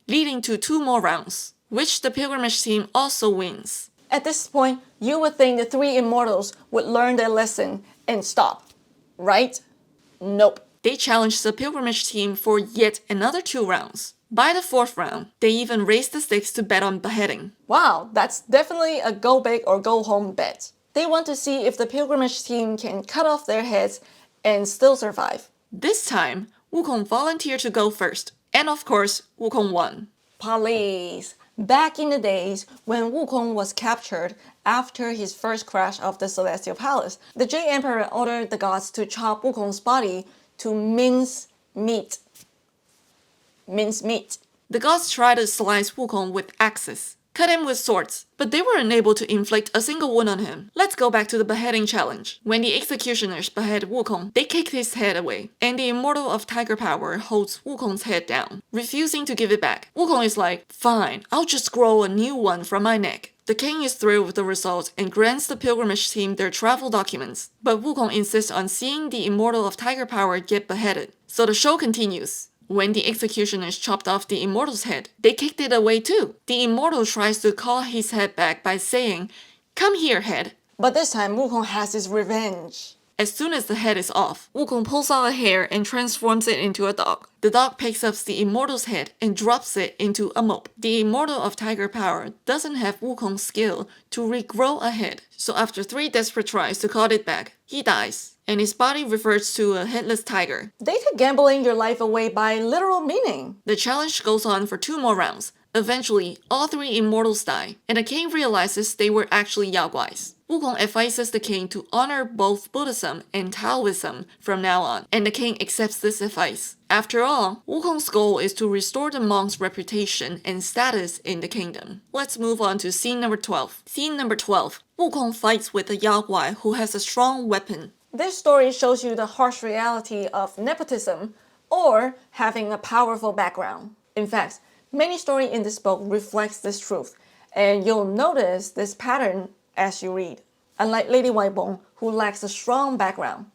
leading to 2 more rounds, which the pilgrimage team also wins. At this point, you would think the 3 immortals would learn their lesson and stop. Right? Nope. They challenged the pilgrimage team for yet another 2 rounds. By the 4th round, they even raised the stakes to bet on beheading. Wow, that's definitely a go big or go home bet. They want to see if the pilgrimage team can cut off their heads and still survive. This time, Wukong volunteered to go first. And of course, Wukong won. Please. Back in the days when Wukong was captured after his first crash of the Celestial Palace, the Jade Emperor ordered the gods to chop Wukong's body to mince meat. The gods tried to slice Wukong with axes, cut him with swords, but they were unable to inflict a single wound on him. Let's go back to the beheading challenge. When the executioners behead Wukong, they kick his head away, and the immortal of tiger power holds Wukong's head down, refusing to give it back. Wukong is like, fine, I'll just grow a new one from my neck. The king is thrilled with the result and grants the pilgrimage team their travel documents, but Wukong insists on seeing the immortal of tiger power get beheaded. So the show continues. When the executioners chopped off the immortal's head, they kicked it away too. The immortal tries to call his head back by saying, "Come here, head." But this time, Wukong has his revenge. As soon as the head is off, Wukong pulls out a hair and transforms it into a dog. The dog picks up the immortal's head and drops it into a mope. The immortal of tiger power doesn't have Wukong's skill to regrow a head, so after 3 desperate tries to call it back, he dies, and his body reverts to a headless tiger. They take gambling your life away by literal meaning. The challenge goes on for 2 more rounds. Eventually, all 3 immortals die, and the king realizes they were actually yaoguais. Wukong advises the king to honor both Buddhism and Taoism from now on, and the king accepts this advice. After all, Wukong's goal is to restore the monk's reputation and status in the kingdom. Let's move on to scene number 12. Scene number 12. Wukong fights with a yaoguai who has a strong weapon. This story shows you the harsh reality of nepotism or having a powerful background. In fact, many stories in this book reflects this truth, and you'll notice this pattern as you read. Unlike Lady Whitebone, who lacks a strong background,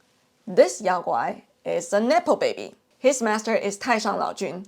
this yaoguai is a nepo baby. His master is Taishan Laojun.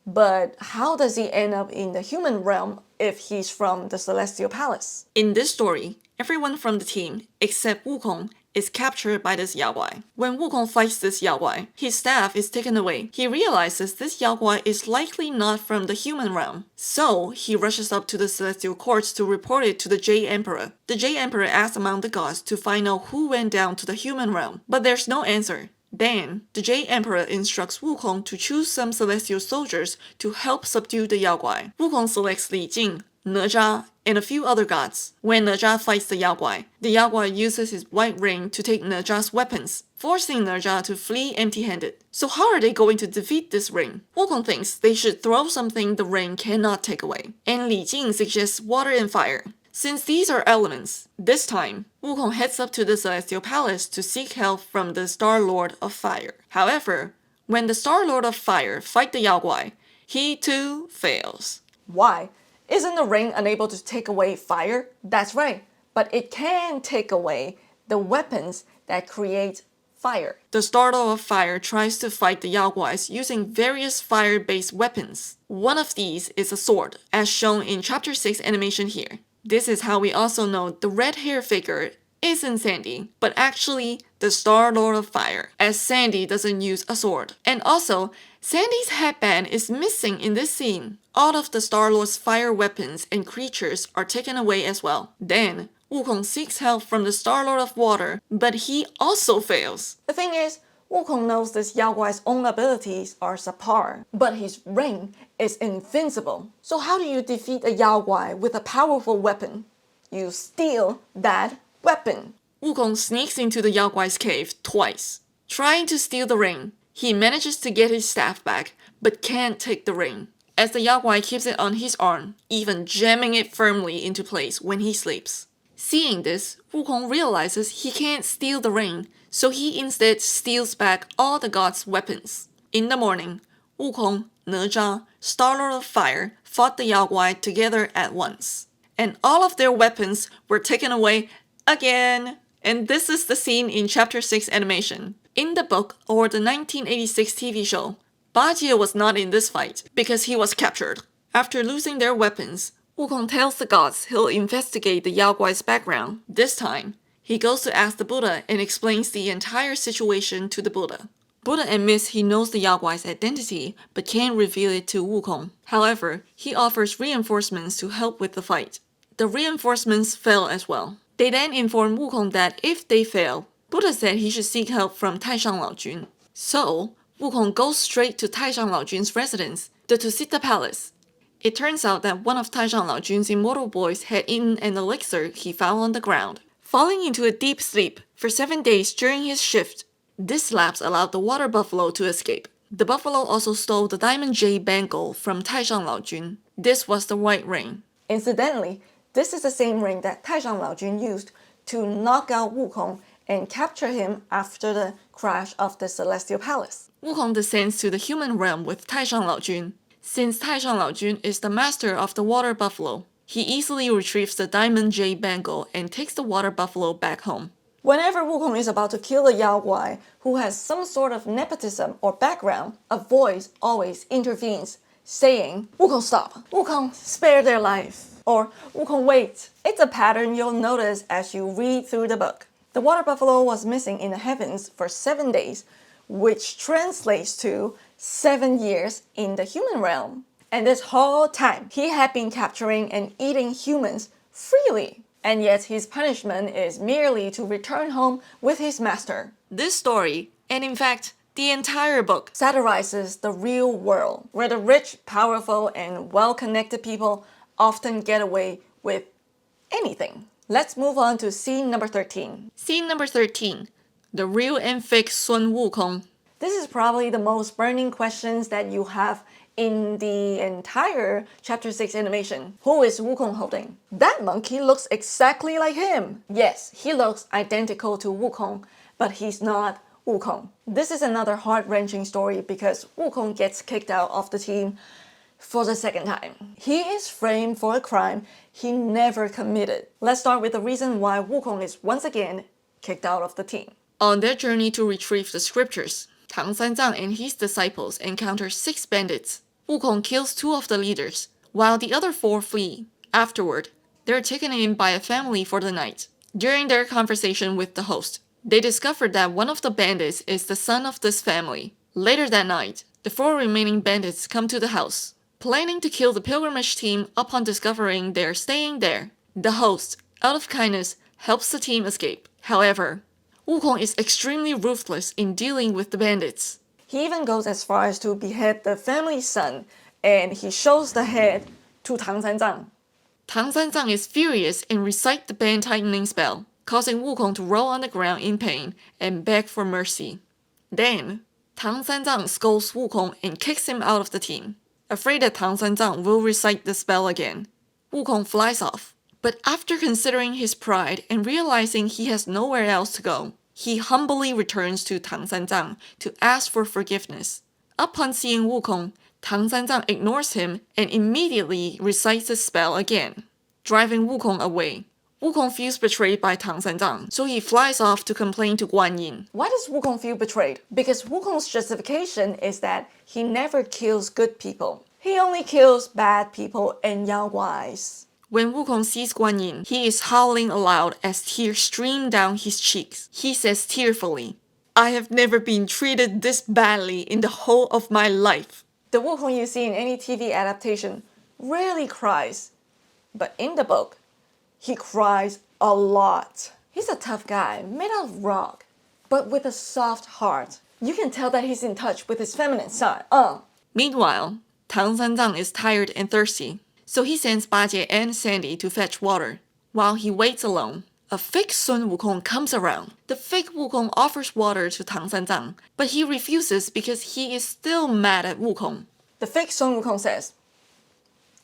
But how does he end up in the human realm if he's from the Celestial Palace? In this story, Everyone from the team, except Wukong, is captured by this yaoguai. When Wukong fights this yaoguai, his staff is taken away. He realizes this yaoguai is likely not from the human realm. So, he rushes up to the celestial courts to report it to the Jade Emperor. The Jade Emperor asks among the gods to find out who went down to the human realm, but there's no answer. Then, the Jade Emperor instructs Wukong to choose some celestial soldiers to help subdue the yaoguai. Wukong selects Li Jing, Naja, and a few other gods. When Naja fights the yaoguai uses his white ring to take Naja's weapons, forcing Naja to flee empty-handed. So how are they going to defeat this ring? Wukong thinks they should throw something the ring cannot take away, and Li Jing suggests water and fire. Since these are elements, this time, Wukong heads up to the Celestial Palace to seek help from the Star Lord of Fire. However, when the Star Lord of Fire fights the yaoguai, he too fails. Why? Isn't the ring unable to take away fire? That's right, but it can take away the weapons that create fire. The Star Lord of Fire tries to fight the yaoguais using various fire-based weapons. One of these is a sword, as shown in Chapter 6 animation here. This is how we also know the red hair figure isn't Sandy, but actually the Star Lord of Fire, as Sandy doesn't use a sword. And also, Sandy's headband is missing in this scene. All of the Star-Lord's fire weapons and creatures are taken away as well. Then, Wukong seeks help from the Star-Lord of Water, but he also fails. The thing is, Wukong knows this yaoguai's own abilities are subpar, but his ring is invincible. So how do you defeat a yaoguai with a powerful weapon? You steal that weapon. Wukong sneaks into the yaoguai's cave twice, trying to steal the ring. He manages to get his staff back, but can't take the ring, as the yaoguai keeps it on his arm, even jamming it firmly into place when he sleeps. Seeing this, Wukong realizes he can't steal the ring, so he instead steals back all the gods' weapons. In the morning, Wukong, Naja, Star-Lord of Fire fought the yaoguai together at once, and all of their weapons were taken away again. And this is the scene in Chapter 6 animation. In the book or the 1986 TV show, Bajie was not in this fight because he was captured. After losing their weapons, Wukong tells the gods he'll investigate the yaoguai's background. This time, he goes to ask the Buddha and explains the entire situation to the Buddha. Buddha admits he knows the yaoguai's identity but can't reveal it to Wukong. However, he offers reinforcements to help with the fight. The reinforcements fail as well. They then inform Wukong that if they fail, Buddha said he should seek help from Taishang Laojun. So, Wukong goes straight to Taishang Laojun's residence, the Tusita Palace. It turns out that one of Taishang Laojun's immortal boys had eaten an elixir he found on the ground, falling into a deep sleep for 7 days during his shift. This lapse allowed the water buffalo to escape. The buffalo also stole the diamond jade bangle from Taishang Laojun. This was the white ring. Incidentally, this is the same ring that Taishang Laojun used to knock out Wukong and capture him after the crash of the Celestial Palace. Wukong descends to the human realm with Taishang Laojun. Since Taishang Laojun is the master of the water buffalo, he easily retrieves the diamond jade bangle and takes the water buffalo back home. Whenever Wukong is about to kill a yaoguai who has some sort of nepotism or background, a voice always intervenes, saying, "Wukong, stop! Wukong, spare their life!" Or, "Wukong, wait!" It's a pattern you'll notice as you read through the book. The water buffalo was missing in the heavens for 7 days, which translates to 7 years in the human realm. And this whole time, he had been capturing and eating humans freely. And yet his punishment is merely to return home with his master. This story, and in fact, the entire book, Satirizes the real world, where the rich, powerful, and well-connected people often get away with anything. Let's move on to scene number 13. Scene number 13. The real and fake Sun Wukong. This is probably the most burning questions that you have in the entire Chapter 6 animation. Who is Wukong holding? That monkey looks exactly like him. Yes, he looks identical to Wukong, but he's not Wukong. This is another heart-wrenching story because Wukong gets kicked out of the team for the second time. He is framed for a crime he never committed. Let's start with the reason why Wukong is once again kicked out of the team. On their journey to retrieve the scriptures, Tang Sanzang and his disciples encounter 6 bandits. Wukong kills 2 of the leaders, while the other 4 flee. Afterward, They're taken in by a family for the night. During their conversation with the host, they discovered that one of the bandits is the son of this family. Later that night, the 4 remaining bandits come to the house, planning to kill the pilgrimage team upon discovering they're staying there. The host, out of kindness, helps the team escape. However, Wukong is extremely ruthless in dealing with the bandits. He even goes as far as to behead the family's son, and he shows the head to Tang Sanzang. Tang Sanzang is furious and recites the band tightening spell, causing Wukong to roll on the ground in pain and beg for mercy. Then, Tang Sanzang scolds Wukong and kicks him out of the team. Afraid that Tang Sanzang will recite the spell again, Wukong flies off. But after considering his pride and realizing he has nowhere else to go, he humbly returns to Tang Sanzang to ask for forgiveness. Upon seeing Wukong, Tang Sanzang ignores him and immediately recites the spell again, driving Wukong away. Wukong feels betrayed by Tang Sanzang, so he flies off to complain to Guan Yin. Why does Wukong feel betrayed? Because Wukong's justification is that he never kills good people. He only kills bad people and yaoguais. When Wukong sees Guan Yin, he is howling aloud as tears stream down his cheeks. He says tearfully, "I have never been treated this badly in the whole of my life." The Wukong you see in any TV adaptation rarely cries, but in the book, he cries a lot. He's a tough guy, made out of rock, but with a soft heart. You can tell that he's in touch with his feminine side. Meanwhile, Tang Sanzang is tired and thirsty, so he sends Bajie and Sandy to fetch water. While he waits alone, a fake Sun Wukong comes around. The fake Wukong offers water to Tang Sanzang, but he refuses because he is still mad at Wukong. The fake Sun Wukong says,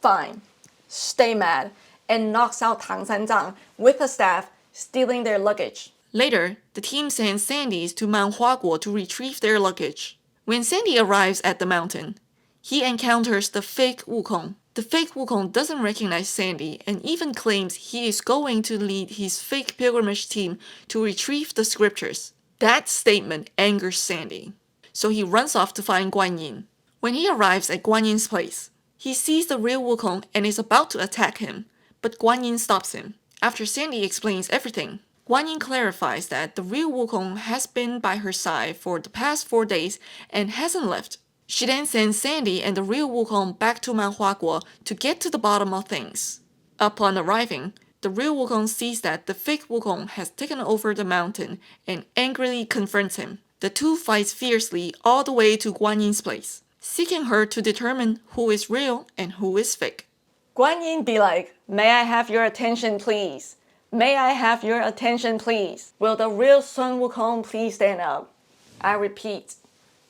"Fine, stay mad," and knocks out Tang Sanzang with a staff, stealing their luggage. Later, the team sends Sandy to Mount Huaguo to retrieve their luggage. When Sandy arrives at the mountain, he encounters the fake Wukong. The fake Wukong doesn't recognize Sandy and even claims he is going to lead his fake pilgrimage team to retrieve the scriptures. That statement angers Sandy, so he runs off to find Guan Yin. When he arrives at Guan Yin's place, he sees the real Wukong and is about to attack him, but Guan Yin stops him. After Sandy explains everything, Guan Yin clarifies that the real Wukong has been by her side for the past 4 days and hasn't left. She then sends Sandy and the real Wukong back to Mount Huaguo to get to the bottom of things. Upon arriving, the real Wukong sees that the fake Wukong has taken over the mountain and angrily confronts him. The two fight fiercely all the way to Guan Yin's place, seeking her to determine who is real and who is fake. Guan Yin be like, "May I have your attention, please? May I have your attention, please? Will the real Sun Wukong please stand up? I repeat,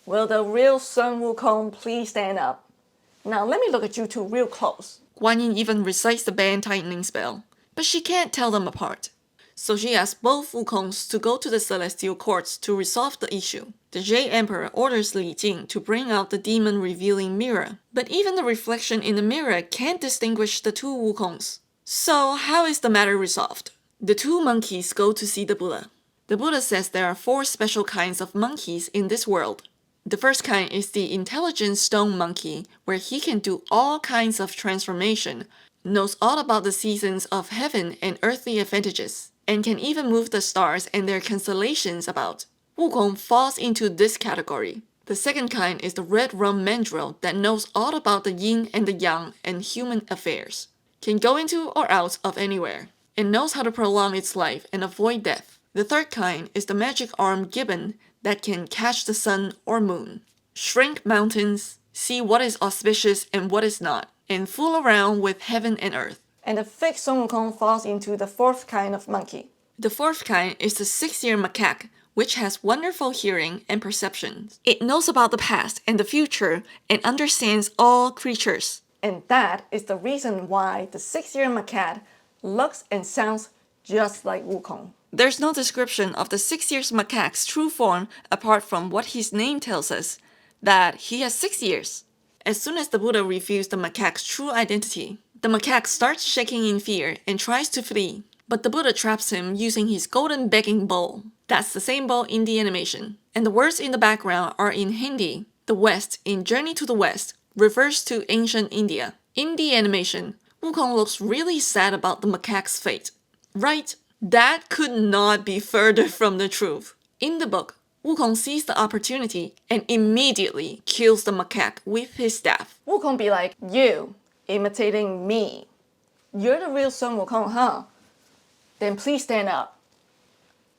will the real Sun Wukong please stand up? Now let me look at you two real close." Guan Yin even recites the band tightening spell, but she can't tell them apart. So she asks both Wukongs to go to the celestial courts to resolve the issue. The Jade Emperor orders Li Jing to bring out the demon-revealing mirror, but even the reflection in the mirror can't distinguish the two Wukongs. So how is the matter resolved? The two monkeys go to see the Buddha. The Buddha says there are 4 special kinds of monkeys in this world. The first kind is the intelligent stone monkey, where he can do all kinds of transformation, knows all about the seasons of heaven and earthly advantages, and can even move the stars and their constellations about. Wukong falls into this category. The second kind is the red rum mandrill that knows all about the yin and the yang and human affairs, can go into or out of anywhere, and knows how to prolong its life and avoid death. The third kind is the magic arm gibbon that can catch the sun or moon, shrink mountains, see what is auspicious and what is not, and fool around with heaven and earth. And the fake Sun Wukong falls into the 4th kind of monkey. The 4th kind is the 6-ear macaque, which has wonderful hearing and perceptions. It knows about the past and the future and understands all creatures. And that is the reason why the 6-ear macaque looks and sounds just like Wukong. There's no description of the 6-ear macaque's true form apart from what his name tells us, that he has 6 ears. As soon as the Buddha reveals the macaque's true identity, the macaque starts shaking in fear and tries to flee, but the Buddha traps him using his golden begging bowl. That's the same bowl in the animation. And the words in the background are in Hindi. The West in Journey to the West refers to ancient India. In the animation, Wukong looks really sad about the macaque's fate. Right? That could not be further from the truth. In the book, Wukong sees the opportunity and immediately kills the macaque with his staff. Wukong be like, you, imitating me. You're the real Sun Wukong, huh? Then please stand up.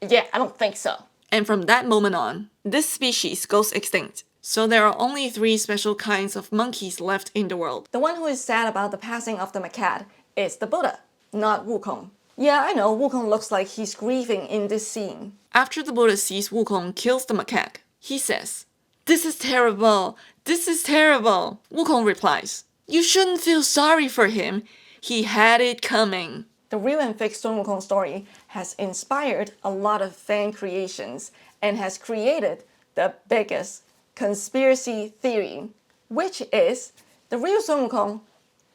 Yeah, I don't think so. And from that moment on, this species goes extinct. So there are only 3 special kinds of monkeys left in the world. The one who is sad about the passing of the macaque is the Buddha, not Wukong. Yeah, I know, Wukong looks like he's grieving in this scene. After the Buddha sees Wukong kills the macaque, he says, "This is terrible! This is terrible!" Wukong replies, "You shouldn't feel sorry for him. He had it coming." The real and fake Sun Wukong story has inspired a lot of fan creations and has created the biggest conspiracy theory, which is the real Sun Wukong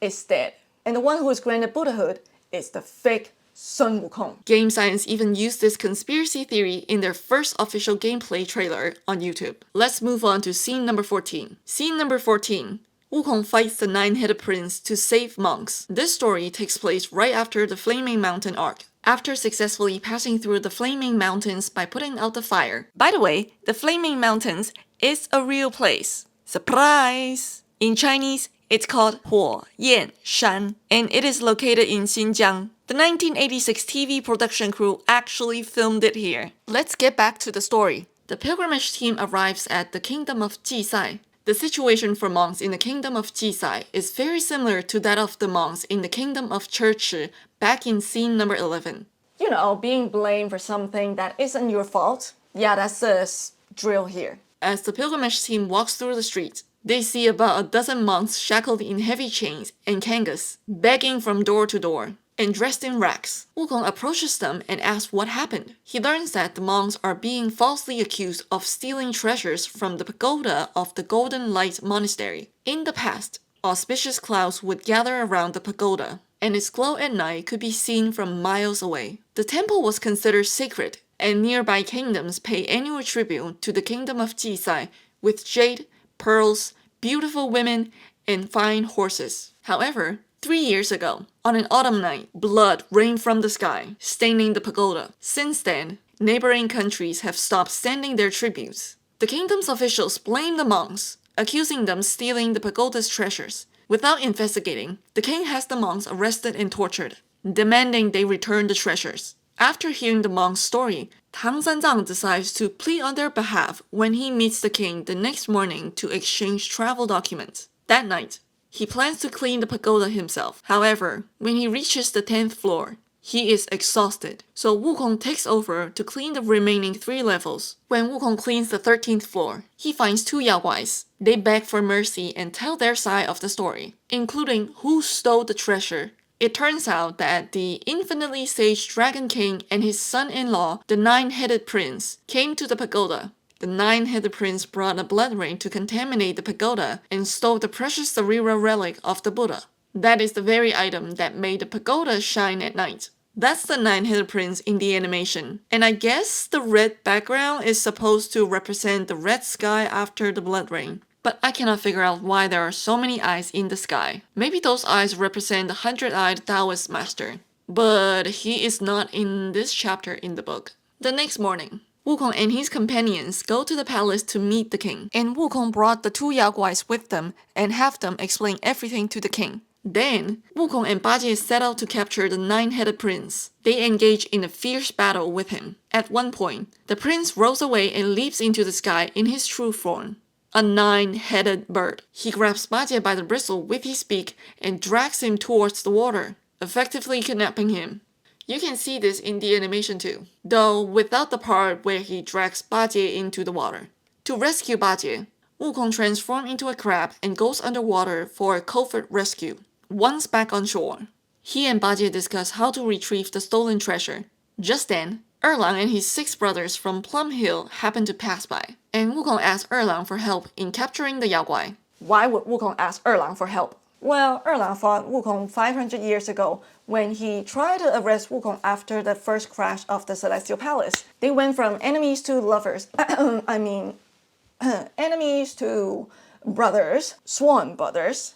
is dead, and the one who is granted Buddhahood is the fake Sun Wukong. Game Science even used this conspiracy theory in their first official gameplay trailer on YouTube. Let's move on to scene number 14. Scene number 14. Wukong fights the 9-headed prince to save monks. This story takes place right after the Flaming Mountain arc. After successfully passing through the Flaming Mountains by putting out the fire. By the way, the Flaming Mountains is a real place. Surprise! In Chinese, it's called Huaguai, and it is located in Xinjiang. The 1986 TV production crew actually filmed it here. Let's get back to the story. The pilgrimage team arrives at the kingdom of Jisai. The situation for monks in the kingdom of Jisai is very similar to that of the monks in the kingdom of Ch.6 back in scene number 11. You know, being blamed for something that isn't your fault. Yeah, that's the drill here. As the pilgrimage team walks through the streets, they see about a dozen monks shackled in heavy chains and kangas, begging from door to door, and dressed in rags. Wukong approaches them and asks what happened. He learns that the monks are being falsely accused of stealing treasures from the pagoda of the Golden Light Monastery. In the past, auspicious clouds would gather around the pagoda, and its glow at night could be seen from miles away. The temple was considered sacred, and nearby kingdoms pay annual tribute to the kingdom of Jisai with jade, pearls, beautiful women, and fine horses. However, 3 years ago, on an autumn night, blood rained from the sky, staining the pagoda. Since then, neighboring countries have stopped sending their tributes. The kingdom's officials blame the monks, accusing them stealing the pagoda's treasures. Without investigating, the king has the monks arrested and tortured, demanding they return the treasures. After hearing the monks' story, Tang Sanzang decides to plead on their behalf when he meets the king the next morning to exchange travel documents. That night, he plans to clean the pagoda himself. However, when he reaches the 10th floor, he is exhausted. So Wukong takes over to clean the remaining 3 levels. When Wukong cleans the 13th floor, he finds 2 yaoguais. They beg for mercy and tell their side of the story, including who stole the treasure. It turns out that the infinitely sage Dragon King and his son-in-law, the 9-headed prince, came to the pagoda. The 9-headed prince brought a blood rain to contaminate the pagoda and stole the precious Sarira relic of the Buddha. That is the very item that made the pagoda shine at night. That's the 9-headed prince in the animation. And I guess the red background is supposed to represent the red sky after the blood rain. But I cannot figure out why there are so many eyes in the sky. Maybe those eyes represent the 100-eyed Taoist master. But he is not in this chapter in the book. The next morning, Wukong and his companions go to the palace to meet the king. And Wukong brought the 2 yaoguais with them and have them explain everything to the king. Then, Wukong and Bajie set out to capture the 9-headed prince. They engage in a fierce battle with him. At one point, the prince rolls away and leaps into the sky in his true form. A 9-headed bird. He grabs Bajie by the bristle with his beak and drags him towards the water, effectively kidnapping him. You can see this in the animation too, though without the part where he drags Bajie into the water. To rescue Bajie, Wukong transforms into a crab and goes underwater for a covert rescue. Once back on shore, he and Bajie discuss how to retrieve the stolen treasure. Just then, Erlang and his 6 brothers from Plum Hill happen to pass by, and Wukong asks Erlang for help in capturing the yaoguai. Why would Wukong ask Erlang for help? Well, Erlang fought Wukong 500 years ago when he tried to arrest Wukong after the first crash of the Celestial Palace. They went from enemies to lovers. enemies to brothers, sworn brothers.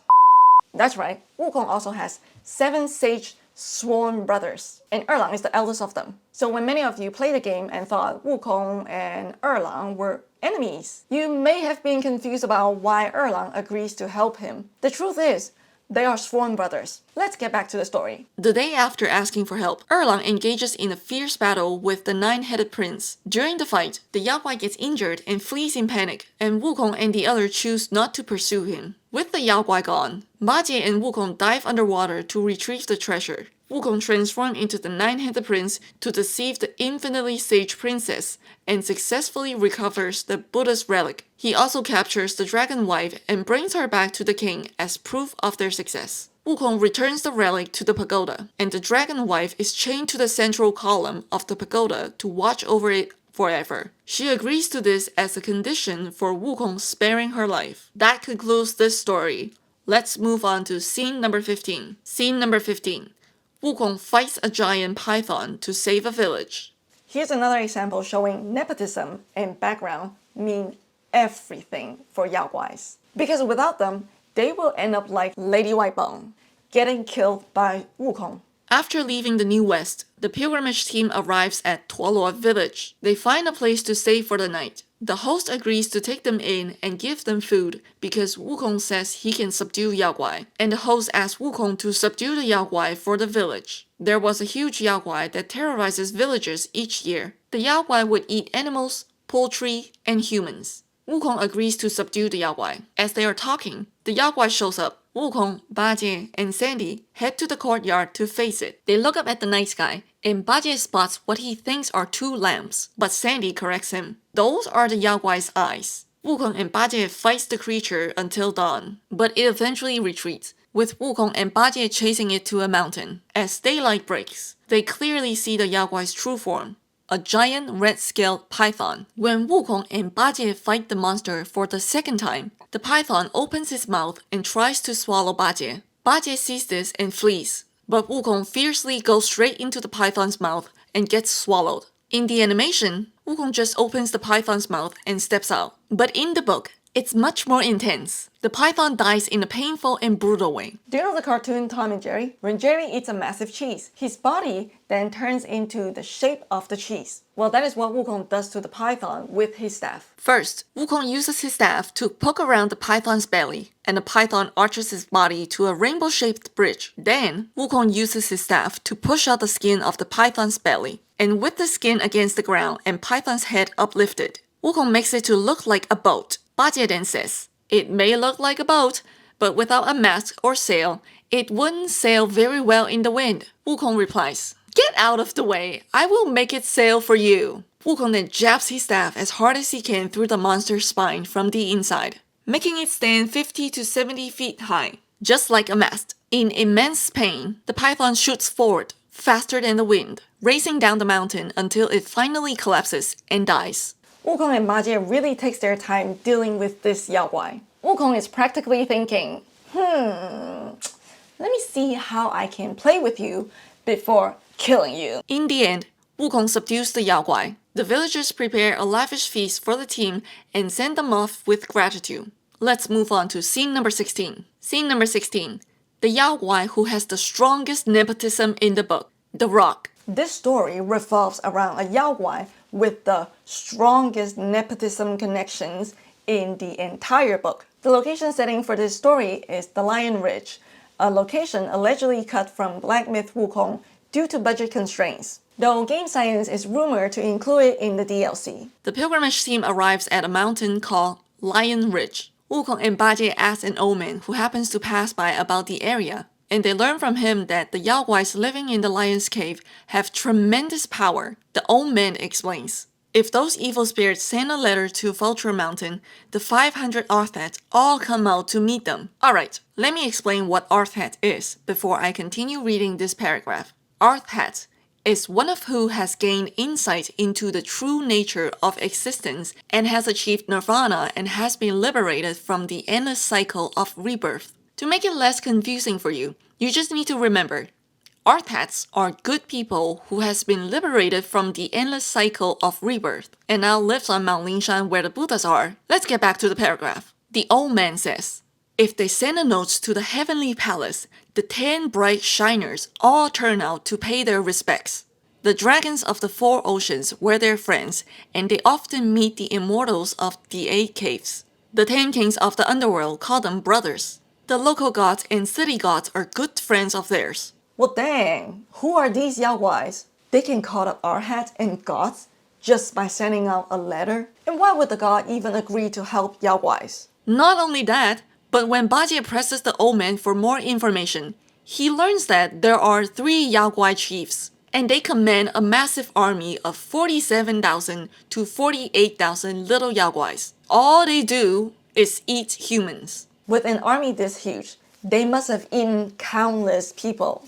That's right, Wukong also has 7 sage sworn brothers, and Erlang is the eldest of them. So when many of you played the game and thought Wukong and Erlang were enemies, you may have been confused about why Erlang agrees to help him. The truth is, they are sworn brothers. Let's get back to the story. The day after asking for help, Erlang engages in a fierce battle with the 9-headed prince. During the fight, the yaoguai gets injured and flees in panic, and Wukong and the others choose not to pursue him. With the yaoguai gone, Bajie and Wukong dive underwater to retrieve the treasure. Wukong transforms into the 9-headed prince to deceive the infinitely sage princess and successfully recovers the Buddha's relic. He also captures the dragon wife and brings her back to the king as proof of their success. Wukong returns the relic to the pagoda, and the dragon wife is chained to the central column of the pagoda to watch over it forever. She agrees to this as a condition for Wukong sparing her life. That concludes this story. Let's move on to scene number 15. Scene number 15. Wukong fights a giant python to save a village. Here's another example showing nepotism and background mean everything for yaoguais. Because without them, they will end up like Lady Whitebone, getting killed by Wukong. After leaving the New West, the pilgrimage team arrives at Tuoluo village. They find a place to stay for the night. The host agrees to take them in and give them food because Wukong says he can subdue yaoguai, and the host asks Wukong to subdue the yaoguai for the village. There was a huge yaoguai that terrorizes villages each year. The yaoguai would eat animals, poultry, and humans. Wukong agrees to subdue the yaoguai. As they are talking, the yaoguai shows up. Wukong, Bajie, and Sandy head to the courtyard to face it. They look up at the night sky, and Bajie spots what he thinks are 2 lamps, but Sandy corrects him. Those are the yaoguai's eyes. Wukong and Bajie fight the creature until dawn, but it eventually retreats, with Wukong and Bajie chasing it to a mountain. As daylight breaks, they clearly see the yaoguai's true form, a giant red-scaled python. When Wukong and Bajie fight the monster for the second time, the python opens its mouth and tries to swallow Bajie. Bajie sees this and flees, but Wukong fiercely goes straight into the python's mouth and gets swallowed. In the animation, Wukong just opens the python's mouth and steps out. But in the book, it's much more intense. The python dies in a painful and brutal way. Do you know the cartoon Tom and Jerry? When Jerry eats a massive cheese, his body then turns into the shape of the cheese. Well, that is what Wukong does to the python with his staff. First, Wukong uses his staff to poke around the python's belly, and the python arches its body to a rainbow-shaped bridge. Then, Wukong uses his staff to push out the skin of the python's belly, and with the skin against the ground and python's head uplifted, Wukong makes it to look like a boat. Bajie then says, "It may look like a boat, but without a mast or sail, it wouldn't sail very well in the wind." Wukong replies, "Get out of the way, I will make it sail for you." Wukong then jabs his staff as hard as he can through the monster's spine from the inside, making it stand 50 to 70 feet high, just like a mast. In immense pain, the python shoots forward, faster than the wind, racing down the mountain until it finally collapses and dies. Wukong and Bajie really takes their time dealing with this yaoguai. Wukong is practically thinking, let me see how I can play with you before killing you. In the end, Wukong subdues the yaoguai. The villagers prepare a lavish feast for the team and send them off with gratitude. Let's move on to scene number 16. Scene number 16. The yaoguai who has the strongest nepotism in the book, the Rock. This story revolves around a yaoguai with the strongest nepotism connections in the entire book. The location setting for this story is the Lion Ridge, a location allegedly cut from Black Myth Wukong due to budget constraints, though game science is rumored to include it in the DLC. The pilgrimage team arrives at a mountain called Lion Ridge. Wukong and Bajie ask an old man who happens to pass by about the area, and they learn from him that the yaoguais living in the lion's cave have tremendous power. The old man explains, if those evil spirits send a letter to Vulture Mountain, the 500 Arthats all come out to meet them. Alright, let me explain what Arthat is before I continue reading this paragraph. Arthat is one of who has gained insight into the true nature of existence and has achieved nirvana and has been liberated from the endless cycle of rebirth. To make it less confusing for you, you just need to remember, Arthats are good people who has been liberated from the endless cycle of rebirth and now lives on Mount Lingshan where the Buddhas are. Let's get back to the paragraph. The old man says, If they send a note to the heavenly palace, the 10 bright shiners all turn out to pay their respects. The dragons of the 4 oceans were their friends, and they often meet the immortals of the 8 caves. The 10 kings of the underworld call them brothers. The local gods and city gods are good friends of theirs. Well, dang, who are these yaoguais? They can call up our heads and gods just by sending out a letter? And why would the god even agree to help yaoguais? Not only that, but when Bajie presses the old man for more information, he learns that there are 3 yaoguai chiefs, and they command a massive army of 47,000 to 48,000 little yaoguais. All they do is eat humans. With an army this huge, they must have eaten countless people,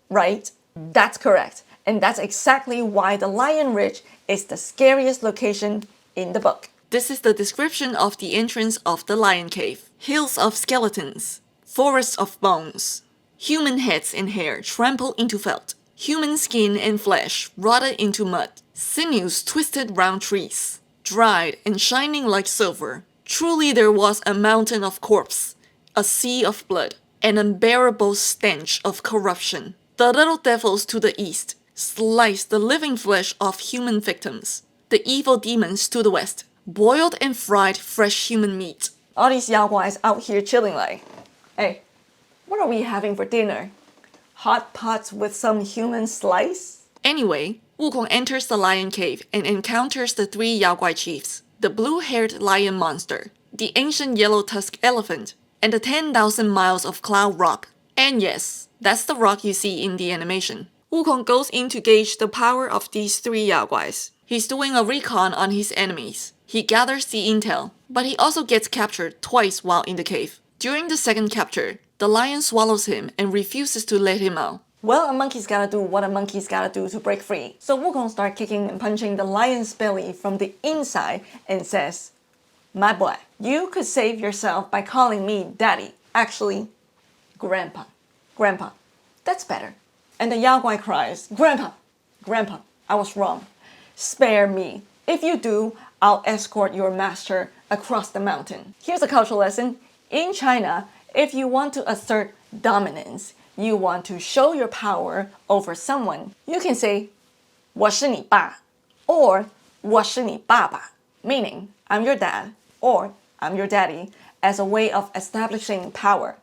right? That's correct. And that's exactly why the Lion Ridge is the scariest location in the book. This is the description of the entrance of the Lion Cave. Hills of skeletons, forests of bones, human heads and hair trampled into felt, human skin and flesh rotted into mud, sinews twisted round trees, dried and shining like silver. Truly there was a mountain of corpse, a sea of blood, an unbearable stench of corruption. The little devils to the east sliced the living flesh of human victims. The evil demons to the west boiled and fried fresh human meat. All these yaoguais out here chilling like, hey, what are we having for dinner? Hot pots with some human slice? Anyway, Wukong enters the lion cave and encounters the 3 yaoguai chiefs, the blue-haired lion monster, the ancient yellow-tusked elephant, and the 10,000 miles of cloud rock. And yes, that's the rock you see in the animation. Wukong goes in to gauge the power of these 3 yaoguais. He's doing a recon on his enemies. He gathers the intel, but he also gets captured twice while in the cave. During the second capture, the lion swallows him and refuses to let him out. Well, a monkey's gotta do what a monkey's gotta do to break free. So Wukong starts kicking and punching the lion's belly from the inside and says, my boy, you could save yourself by calling me daddy. Actually, grandpa. Grandpa, that's better. And the yaoguai cries, Grandpa, Grandpa, I was wrong. Spare me. If you do, I'll escort your master across the mountain. Here's a cultural lesson. In China, if you want to assert dominance, you want to show your power over someone, you can say 我是你爸 or 我是你爸爸, meaning I'm your dad or I'm your daddy, as a way of establishing power.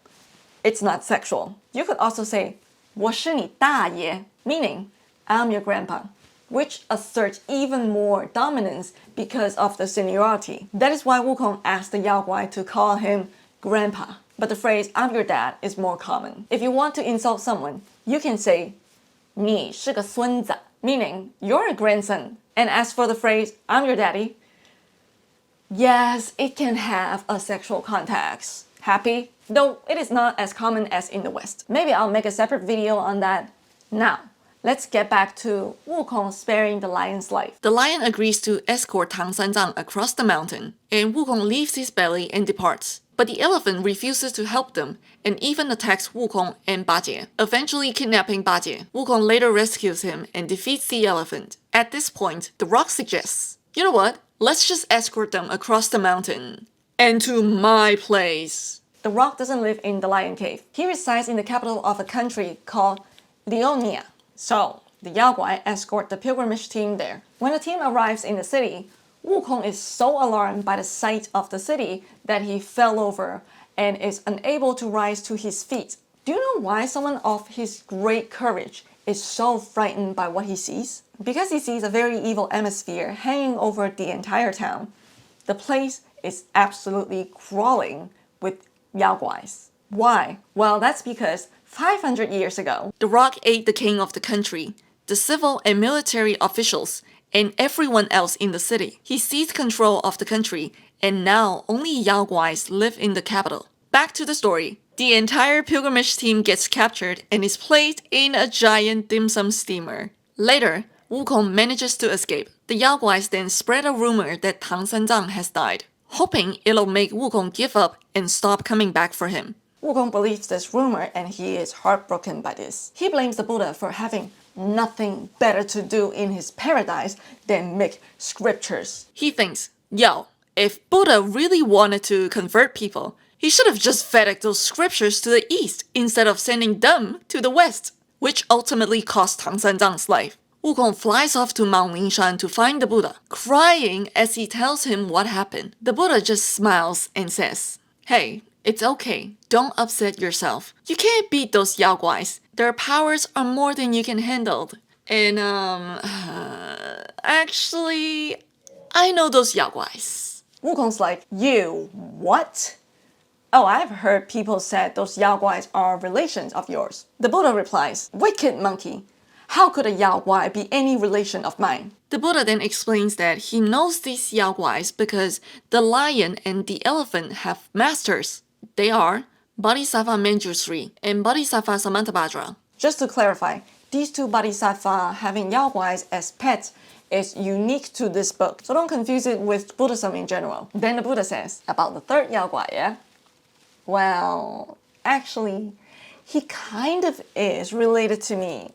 It's not sexual. You could also say 我是你大爷, meaning I'm your grandpa, which asserts even more dominance because of the seniority. That is why Wukong asked the yaoguai to call him grandpa. But the phrase I'm your dad is more common. If you want to insult someone, you can say 你是个孙子, meaning you're a grandson. And as for the phrase I'm your daddy, yes, it can have a sexual context. Happy? Though it is not as common as in the West. Maybe I'll make a separate video on that. Now, let's get back to Wukong sparing the lion's life. The lion agrees to escort Tang Sanzang across the mountain, and Wukong leaves his belly and departs. But the elephant refuses to help them, and even attacks Wukong and Bajie, eventually kidnapping Bajie. Wukong later rescues him and defeats the elephant. At this point, the rock suggests, you know what, let's just escort them across the mountain. And to my place. The rock doesn't live in the lion cave. He resides in the capital of a country called Liaonia. So, the yaoguai escort the pilgrimage team there. When the team arrives in the city, Wukong is so alarmed by the sight of the city that he fell over and is unable to rise to his feet. Do you know why someone of his great courage is so frightened by what he sees? Because he sees a very evil atmosphere hanging over the entire town. The place is absolutely crawling with yaoguais. Why? Well, that's because 500 years ago, the rock ate the king of the country, the civil and military officials, and everyone else in the city. He seized control of the country, and now only yaoguais live in the capital. Back to the story. The entire pilgrimage team gets captured and is placed in a giant dim sum steamer. Later, Wukong manages to escape. The yaoguais then spread a rumor that Tang Sanzang has died, hoping it'll make Wukong give up and stop coming back for him. Wukong believes this rumor and he is heartbroken by this. He blames the Buddha for having nothing better to do in his paradise than make scriptures. He thinks, yo, if Buddha really wanted to convert people, He should have just FedExed those scriptures to the east instead of sending them to the west, which ultimately cost Tang Sanzang's life. Wukong flies off to Mount Lingshan to find the Buddha, crying as he tells him what happened. The Buddha just smiles and says, "Hey, it's okay. Don't upset yourself. You can't beat those yaoguais. Their powers are more than you can handle. And, actually, I know those yaoguais." Wukong's like, you what? Oh, I've heard people say those yaoguais are relations of yours. The Buddha replies, wicked monkey, how could a yaoguai be any relation of mine? The Buddha then explains that he knows these yaoguais because the lion and the elephant have masters. They are Bodhisattva Manjusri and Bodhisattva Samantabhadra. Just to clarify, these two bodhisattva having yaoguais as pets is unique to this book, so don't confuse it with Buddhism in general. Then the Buddha says about the third yaoguai, yeah? Well, actually, he kind of is related to me.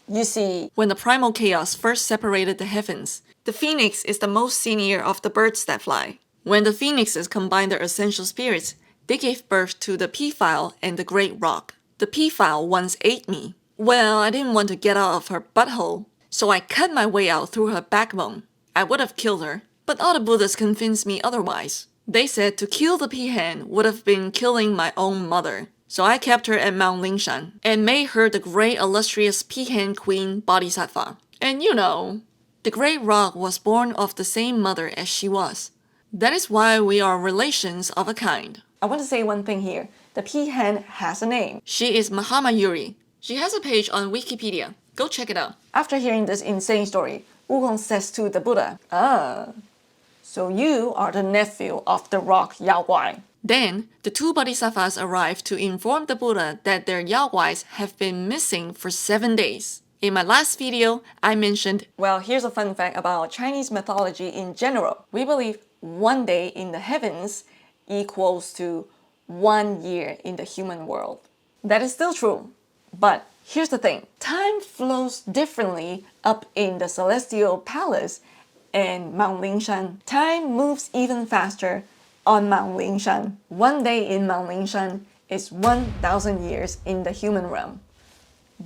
You see, when the primal chaos first separated the heavens, the phoenix is the most senior of the birds that fly. When the phoenixes combined their essential spirits, they gave birth to the peafowl and the great rock. The peafowl once ate me. Well, I didn't want to get out of her butthole, so I cut my way out through her backbone. I would have killed her, but all the Buddhas convinced me otherwise. They said to kill the peahen would have been killing my own mother. So I kept her at Mount Lingshan and made her the great illustrious peahen queen Bodhisattva. And you know, the great rock was born of the same mother as she was. That is why we are relations of a kind. I want to say one thing here. The peahen has a name. She is Mahama Yuri. She has a page on Wikipedia. Go check it out. After hearing this insane story, Wukong says to the Buddha, so you are the nephew of the rock yaoguai. Then, the two bodhisattvas arrive to inform the Buddha that their yaoguais have been missing for 7 days. In my last video, I mentioned, well, here's a fun fact about Chinese mythology in general. We believe 1 day in the heavens equals to 1 year in the human world. That is still true. But here's the thing. Time flows differently up in the celestial palace and Mount Lingshan. Time moves even faster on Mount Lingshan. 1 day in Mount Lingshan is 1,000 years in the human realm.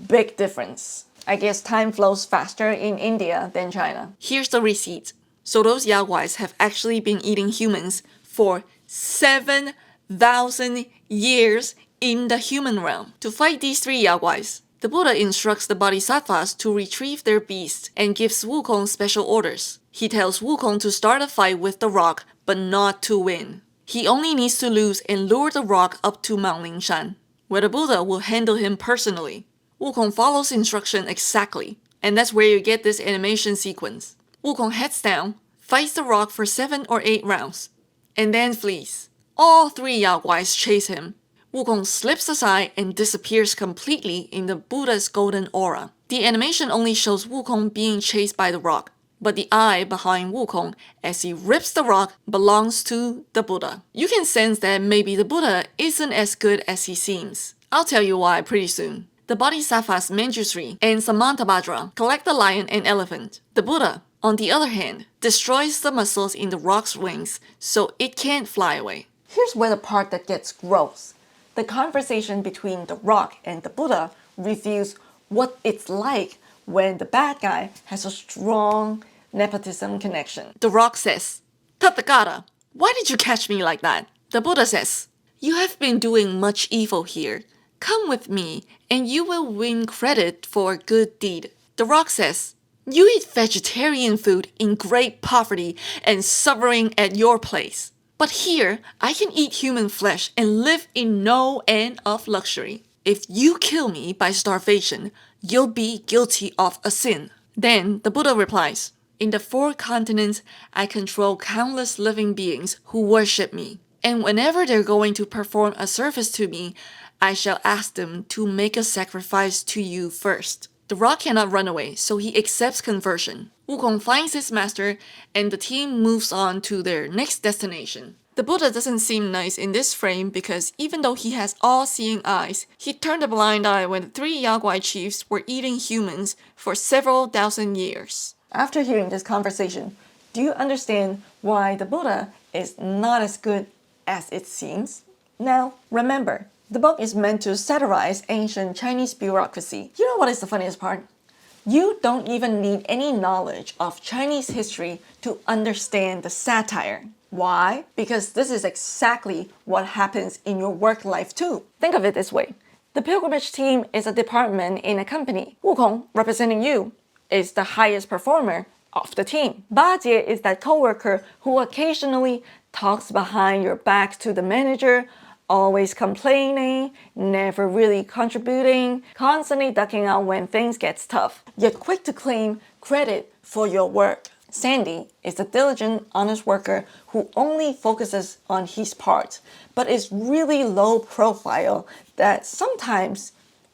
Big difference. I guess time flows faster in India than China. Here's the receipt. So those yaoguais have actually been eating humans for 7,000 years in the human realm. To fight these three yaoguais, the Buddha instructs the bodhisattvas to retrieve their beasts and gives Wukong special orders. He tells Wukong to start a fight with the rock, but not to win. He only needs to lose and lure the rock up to Mount Lingshan, where the Buddha will handle him personally. Wukong follows instruction exactly, and that's where you get this animation sequence. Wukong heads down, fights the rock for 7 or 8 rounds, and then flees. All three yaoguais chase him. Wukong slips aside and disappears completely in the Buddha's golden aura. The animation only shows Wukong being chased by the rock, but the eye behind Wukong as he rips the rock belongs to the Buddha. You can sense that maybe the Buddha isn't as good as he seems. I'll tell you why pretty soon. The Bodhisattvas Manjusri and Samantabhadra collect the lion and elephant. The Buddha, on the other hand, destroys the muscles in the rock's wings so it can't fly away. Here's where the part that gets gross. The conversation between the rock and the Buddha reveals what it's like when the bad guy has a strong nepotism connection. The rock says, "Tathagata, why did you catch me like that?" The Buddha says, "You have been doing much evil here. Come with me, and you will win credit for a good deed." The rock says, "You eat vegetarian food in great poverty and suffering at your place. But here, I can eat human flesh and live in no end of luxury. If you kill me by starvation, you'll be guilty of a sin." Then the Buddha replies, "In the 4 continents, I control countless living beings who worship me. And whenever they're going to perform a service to me, I shall ask them to make a sacrifice to you first." The rock cannot run away, so he accepts conversion. Wukong finds his master, and the team moves on to their next destination. The Buddha doesn't seem nice in this frame because even though he has all-seeing eyes, he turned a blind eye when the 3 yaoguai chiefs were eating humans for several thousand years. After hearing this conversation, do you understand why the Buddha is not as good as it seems? Now, remember, the book is meant to satirize ancient Chinese bureaucracy. You know what is the funniest part? You don't even need any knowledge of Chinese history to understand the satire. Why? Because this is exactly what happens in your work life too. Think of it this way. The pilgrimage team is a department in a company. Wukong, representing you, is the highest performer of the team. Bajie is that coworker who occasionally talks behind your back to the manager, always complaining, never really contributing, constantly ducking out when things get tough, yet quick to claim credit for your work. Sandy is a diligent, honest worker who only focuses on his part, but is really low profile that sometimes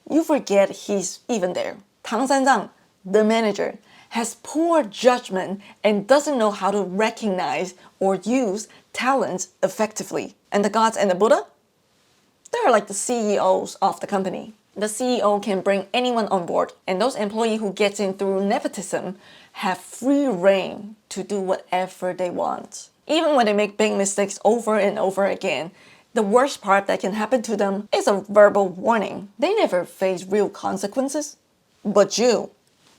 you forget he's even there. Tang Sanzang, the manager, has poor judgment and doesn't know how to recognize or use talents effectively. And the gods and the Buddha? They're like the CEOs of the company. The CEO can bring anyone on board, and those employees who get in through nepotism have free reign to do whatever they want. Even when they make big mistakes over and over again, the worst part that can happen to them is a verbal warning. They never face real consequences. But you,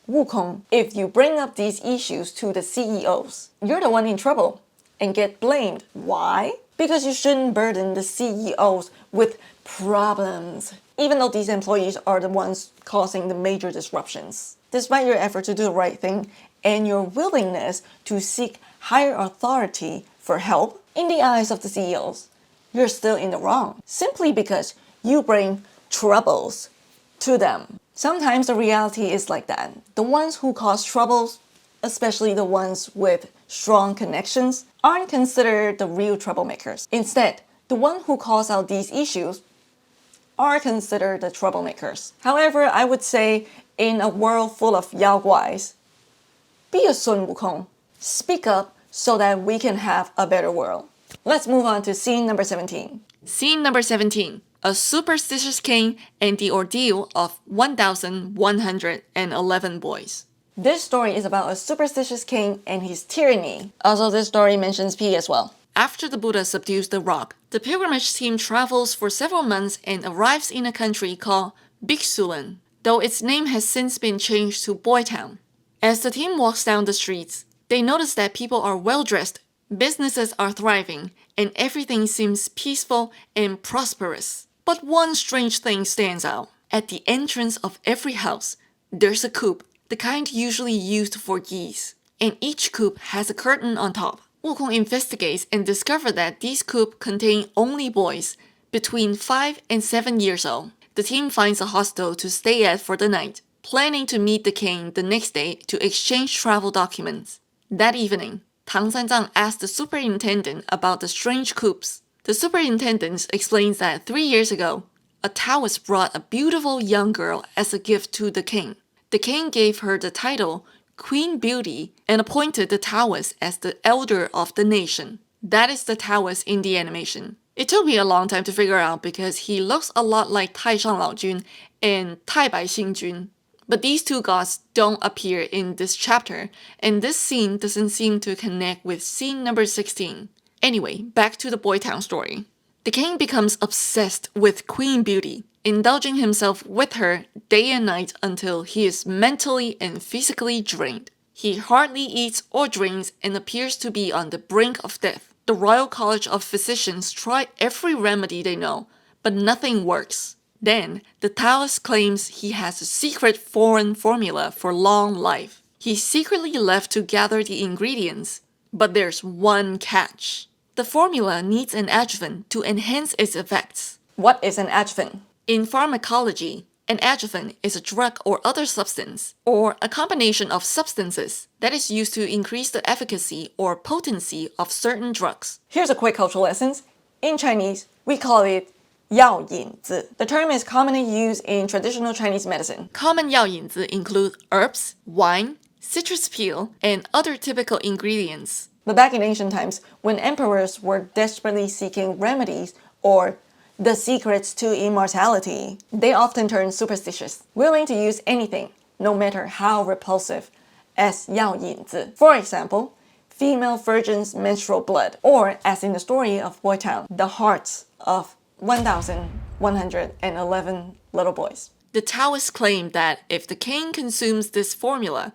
Wukong, if you bring up these issues to the CEOs, you're the one in trouble and get blamed. Why? Because you shouldn't burden the CEOs with problems, even though these employees are the ones causing the major disruptions. Despite your effort to do the right thing and your willingness to seek higher authority for help, in the eyes of the CEOs, you're still in the wrong, simply because you bring troubles to them. Sometimes the reality is like that. The ones who cause troubles, especially the ones with strong connections, aren't considered the real troublemakers. Instead, the ones who cause out these issues are considered the troublemakers. However, I would say in a world full of yaoguais, be a Sun Wukong. Speak up so that we can have a better world. Let's move on to scene number 17. Scene number 17. A superstitious king and the ordeal of 1,111 boys. This story is about a superstitious king and his tyranny. Also, this story mentions pee as well. After the Buddha subdues the rock, the pilgrimage team travels for several months and arrives in a country called Baigujing, though its name has since been changed to Boy Town. As the team walks down the streets, they notice that people are well-dressed, businesses are thriving, and everything seems peaceful and prosperous. But one strange thing stands out. At the entrance of every house, there's a coop, the kind usually used for geese, and each coop has a curtain on top. Wukong investigates and discovers that these coops contain only boys between 5 and 7 years old. The team finds a hostel to stay at for the night, planning to meet the king the next day to exchange travel documents. That evening, Tang Sanzang asks the superintendent about the strange coops. The superintendent explains that 3 years ago, a Taoist brought a beautiful young girl as a gift to the king. The king gave her the title Queen Beauty and appointed the Taoist as the elder of the nation. That is the Taoist in the animation. It took me a long time to figure out because he looks a lot like Taishang Laojun and Taibaixing Jun. But these two gods don't appear in this chapter, and this scene doesn't seem to connect with scene number 16. Anyway, back to the Boy Town story. The king becomes obsessed with Queen Beauty, indulging himself with her day and night until he is mentally and physically drained. He hardly eats or drinks and appears to be on the brink of death. The Royal College of Physicians try every remedy they know, but nothing works. Then, the Taoist claims he has a secret foreign formula for long life. He's secretly left to gather the ingredients, but there's one catch. The formula needs an adjuvant to enhance its effects. What is an adjuvant? In pharmacology, an adjuvant is a drug or other substance, or a combination of substances that is used to increase the efficacy or potency of certain drugs. Here's a quick cultural lesson. In Chinese, we call it 药引子. The term is commonly used in traditional Chinese medicine. Common 药引子 include herbs, wine, citrus peel, and other typical ingredients. But back in ancient times, when emperors were desperately seeking remedies or the secrets to immortality, they often turned superstitious, willing to use anything, no matter how repulsive, as 药引子. For example, female virgins' menstrual blood, or as in the story of Boy Town, the hearts of 1,111 little boys. The Taoists claim that if the king consumes this formula,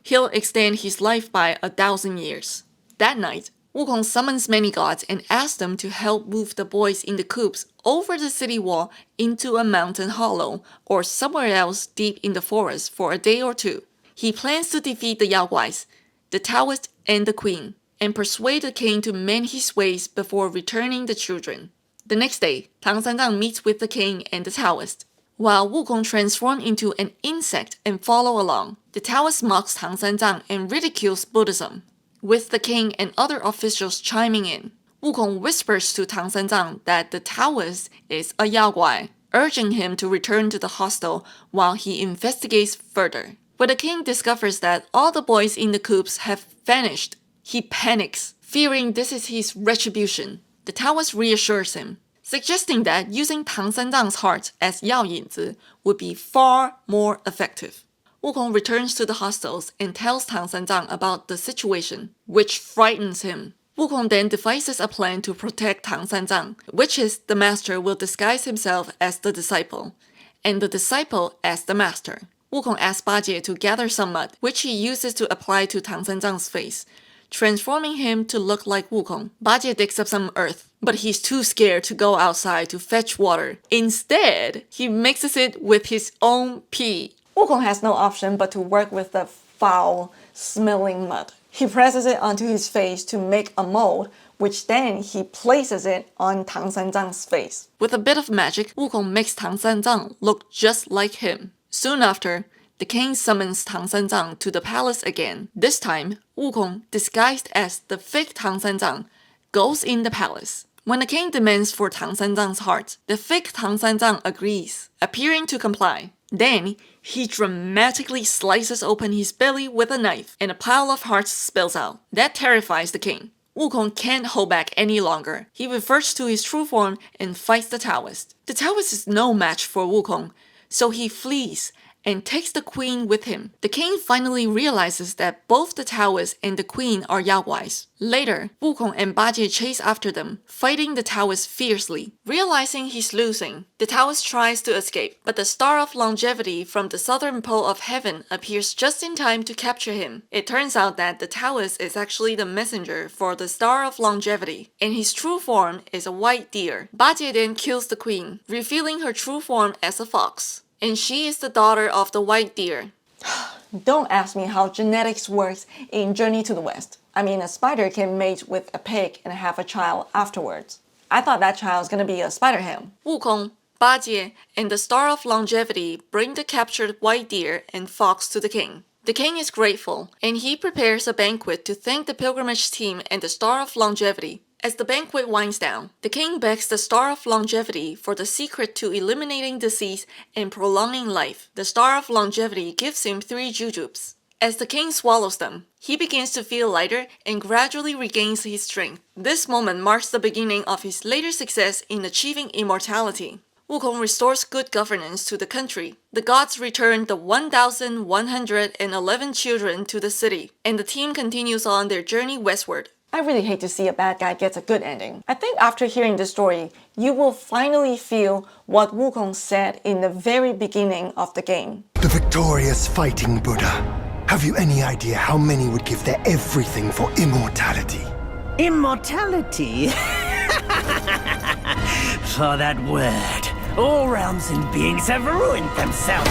he'll extend his life by 1,000 years. That night, Wukong summons many gods and asks them to help move the boys in the coops over the city wall into a mountain hollow or somewhere else deep in the forest for a day or two. He plans to defeat the yaoguais, the Taoists, and the queen, and persuade the king to mend his ways before returning the children. The next day, Tang Sanzang meets with the king and the Taoist. While Wukong transforms into an insect and follow along, the Taoist mocks Tang Sanzang and ridicules Buddhism, with the king and other officials chiming in. Wukong whispers to Tang Sanzang that the Taoist is a yaoguai, urging him to return to the hostel while he investigates further. When the king discovers that all the boys in the coops have vanished, he panics, fearing this is his retribution. The Taoist reassures him, suggesting that using Tang Sanzang's heart as Yao Yinzi would be far more effective. Wukong returns to the hostels and tells Tang Sanzang about the situation, which frightens him. Wukong then devises a plan to protect Tang Sanzang, which is the master will disguise himself as the disciple, and the disciple as the master. Wukong asks Bajie to gather some mud, which he uses to apply to Tang Sanzang's face, transforming him to look like Wukong. Bajie digs up some earth, but he's too scared to go outside to fetch water. Instead, he mixes it with his own pee. Wukong has no option but to work with the foul-smelling mud. He presses it onto his face to make a mold, which then he places it on Tang Sanzang's face. With a bit of magic, Wukong makes Tang Sanzang look just like him. Soon after, the king summons Tang Sanzang to the palace again. This time, Wukong, disguised as the fake Tang Sanzang, goes in the palace. When the king demands for Tang Sanzang's heart, the fake Tang Sanzang agrees, appearing to comply. Then, he dramatically slices open his belly with a knife, and a pile of hearts spills out. That terrifies the king. Wukong can't hold back any longer. He reverts to his true form and fights the Taoist. The Taoist is no match for Wukong, so he flees and takes the queen with him. The king finally realizes that both the Taoist and the queen are yaoguais. Later, Wukong and Bajie chase after them, fighting the Taoist fiercely. Realizing he's losing, the Taoist tries to escape, but the Star of Longevity from the southern pole of heaven appears just in time to capture him. It turns out that the Taoist is actually the messenger for the Star of Longevity, and his true form is a white deer. Bajie then kills the queen, revealing her true form as a fox. And she is the daughter of the white deer. Don't ask me how genetics works in Journey to the West. I mean, a spider can mate with a pig and have a child afterwards. I thought that child's gonna be a spider ham. Wukong, Bajie, and the Star of Longevity bring the captured white deer and fox to the king. The king is grateful, and he prepares a banquet to thank the pilgrimage team and the Star of Longevity. As the banquet winds down, the king begs the Star of Longevity for the secret to eliminating disease and prolonging life. The Star of Longevity gives him 3 jujubes. As the king swallows them, he begins to feel lighter and gradually regains his strength. This moment marks the beginning of his later success in achieving immortality. Wukong restores good governance to the country. The gods return the 1,111 children to the city, and the team continues on their journey westward. I really hate to see a bad guy get a good ending. I think after hearing this story, you will finally feel what Wukong said in the very beginning of the game. The victorious fighting Buddha. Have you any idea how many would give their everything for immortality? Immortality? For that word, all realms and beings have ruined themselves.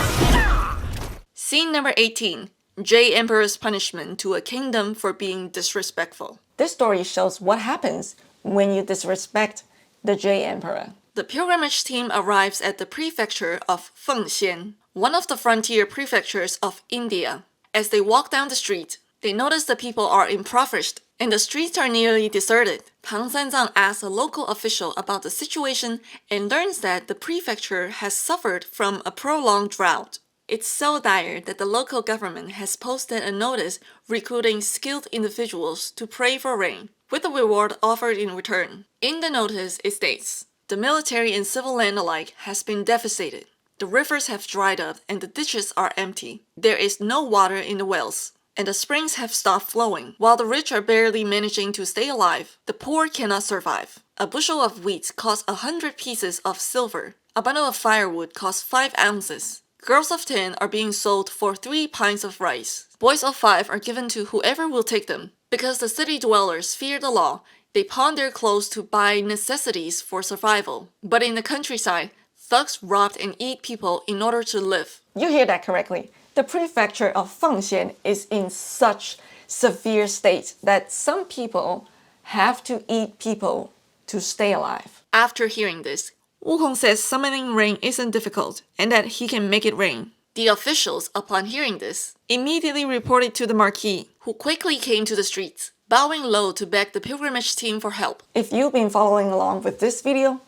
Scene number 18. Jade Emperor's punishment to a kingdom for being disrespectful. This story shows what happens when you disrespect the Jade Emperor. The pilgrimage team arrives at the prefecture of Fengxian, one of the frontier prefectures of India. As they walk down the street, they notice the people are impoverished and the streets are nearly deserted. Tang Sanzang asks a local official about the situation and learns that the prefecture has suffered from a prolonged drought. It's so dire that the local government has posted a notice recruiting skilled individuals to pray for rain, with a reward offered in return. In the notice, it states, the military and civil land alike has been devastated. The rivers have dried up and the ditches are empty. There is no water in the wells, and the springs have stopped flowing. While the rich are barely managing to stay alive, the poor cannot survive. A bushel of wheat costs 100 pieces of silver. A bundle of firewood costs 5 ounces. Girls of 10 are being sold for 3 pints of rice. Boys of 5 are given to whoever will take them. Because the city dwellers fear the law, they pawn their clothes to buy necessities for survival. But in the countryside, thugs rob and eat people in order to live. You hear that correctly. The prefecture of Fengxian is in such severe state that some people have to eat people to stay alive. After hearing this, Wukong says summoning rain isn't difficult and that he can make it rain. The officials, upon hearing this, immediately reported to the Marquis, who quickly came to the streets, bowing low to beg the pilgrimage team for help. If you've been following along with this video,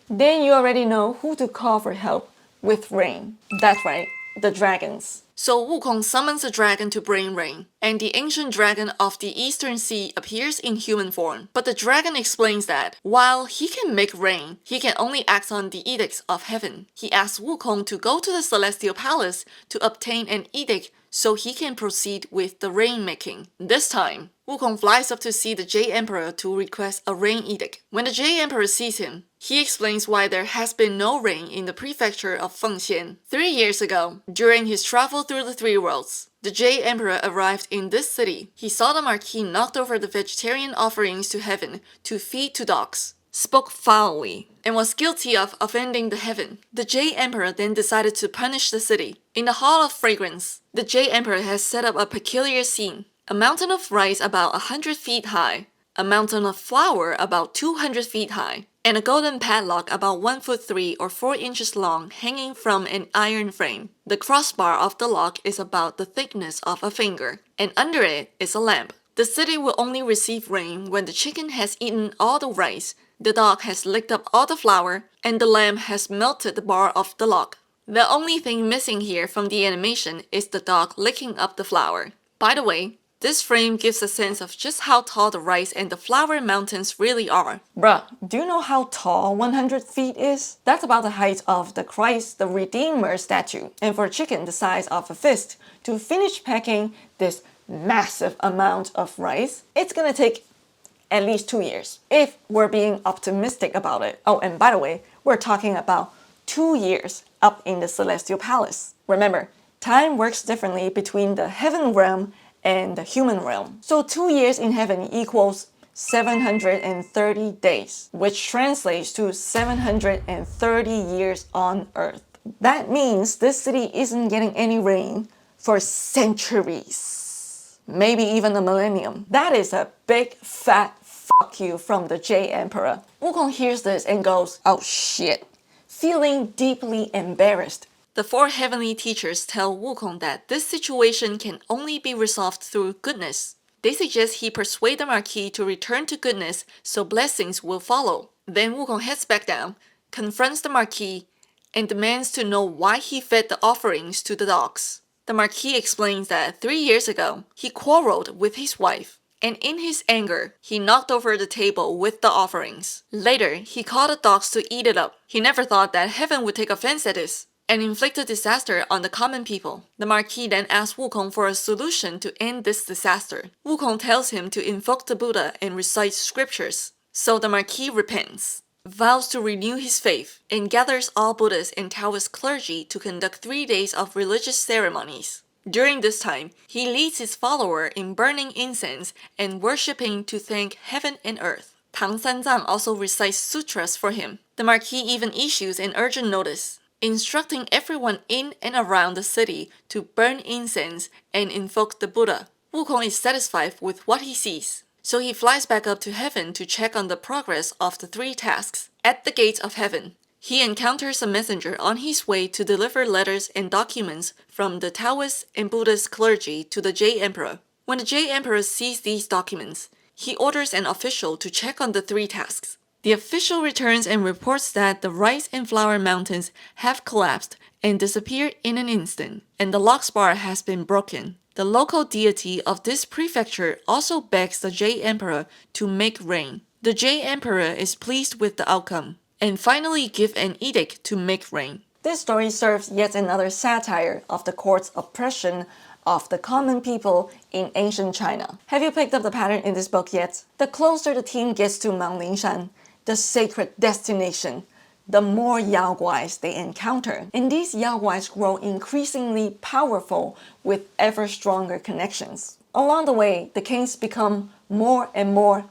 then you already know who to call for help with rain. That's right, the dragons. So Wukong summons a dragon to bring rain, and the ancient dragon of the Eastern Sea appears in human form. But the dragon explains that, while he can make rain, he can only act on the edicts of heaven. He asks Wukong to go to the celestial palace to obtain an edict so he can proceed with the rain-making. This time, Wukong flies up to see the Jade Emperor to request a rain edict. When the Jade Emperor sees him, he explains why there has been no rain in the prefecture of Fengxian. 3 years ago, during his travel through the 3 worlds, the Jade Emperor arrived in this city. He saw the Marquis knocked over the vegetarian offerings to heaven to feed to dogs, spoke foully, and was guilty of offending the heaven. The Jade Emperor then decided to punish the city. In the Hall of Fragrance, the Jade Emperor has set up a peculiar scene. A mountain of rice about 100 feet high, a mountain of flour about 200 feet high, and a golden padlock about 1 foot 3 or 4 inches long hanging from an iron frame. The crossbar of the lock is about the thickness of a finger, and under it is a lamp. The city will only receive rain when the chicken has eaten all the rice, the dog has licked up all the flour, and the lamb has melted the bar of the lock. The only thing missing here from the animation is the dog licking up the flour. By the way, this frame gives a sense of just how tall the rice and the flour mountains really are. Bruh, do you know how tall 100 feet is? That's about the height of the Christ the Redeemer statue. And for a chicken the size of a fist to finish packing this massive amount of rice, it's gonna take at least 2 years, if we're being optimistic about it. Oh, and by the way, we're talking about 2 years up in the celestial palace. Remember, time works differently between the heaven realm and the human realm. So 2 years in heaven equals 730 days, which translates to 730 years on earth. That means this city isn't getting any rain for centuries, maybe even a millennium. That is a big fat fuck you from the Jade Emperor. Wukong hears this and goes, oh shit, feeling deeply embarrassed. The 4 heavenly teachers tell Wukong that this situation can only be resolved through goodness. They suggest he persuade the Marquis to return to goodness so blessings will follow. Then Wukong heads back down, confronts the Marquis, and demands to know why he fed the offerings to the dogs. The Marquis explains that 3 years ago, he quarreled with his wife, and in his anger, he knocked over the table with the offerings. Later, he called the dogs to eat it up. He never thought that heaven would take offense at this and inflicted disaster on the common people. The Marquis then asks Wukong for a solution to end this disaster. Wukong tells him to invoke the Buddha and recite scriptures. So the Marquis repents, vows to renew his faith, and gathers all Buddhist and Taoist clergy to conduct 3 days of religious ceremonies. During this time, he leads his follower in burning incense and worshipping to thank heaven and earth. Tang Sanzang also recites sutras for him. The Marquis even issues an urgent notice, instructing everyone in and around the city to burn incense and invoke the Buddha. Wukong is satisfied with what he sees, so he flies back up to heaven to check on the progress of the 3 tasks. At the gates of heaven, he encounters a messenger on his way to deliver letters and documents from the Taoist and Buddhist clergy to the Jade Emperor. When the Jade Emperor sees these documents, he orders an official to check on the 3 tasks. The official returns and reports that the rice and flour mountains have collapsed and disappeared in an instant, and the lock bar has been broken. The local deity of this prefecture also begs the Jade Emperor to make rain. The Jade Emperor is pleased with the outcome, and finally give an edict to make rain. This story serves yet another satire of the court's oppression of the common people in ancient China. Have you picked up the pattern in this book yet? The closer the team gets to Mount Lingshan, the sacred destination, the more yaoguais they encounter. And these yaoguais grow increasingly powerful with ever stronger connections. Along the way, the kings become more and more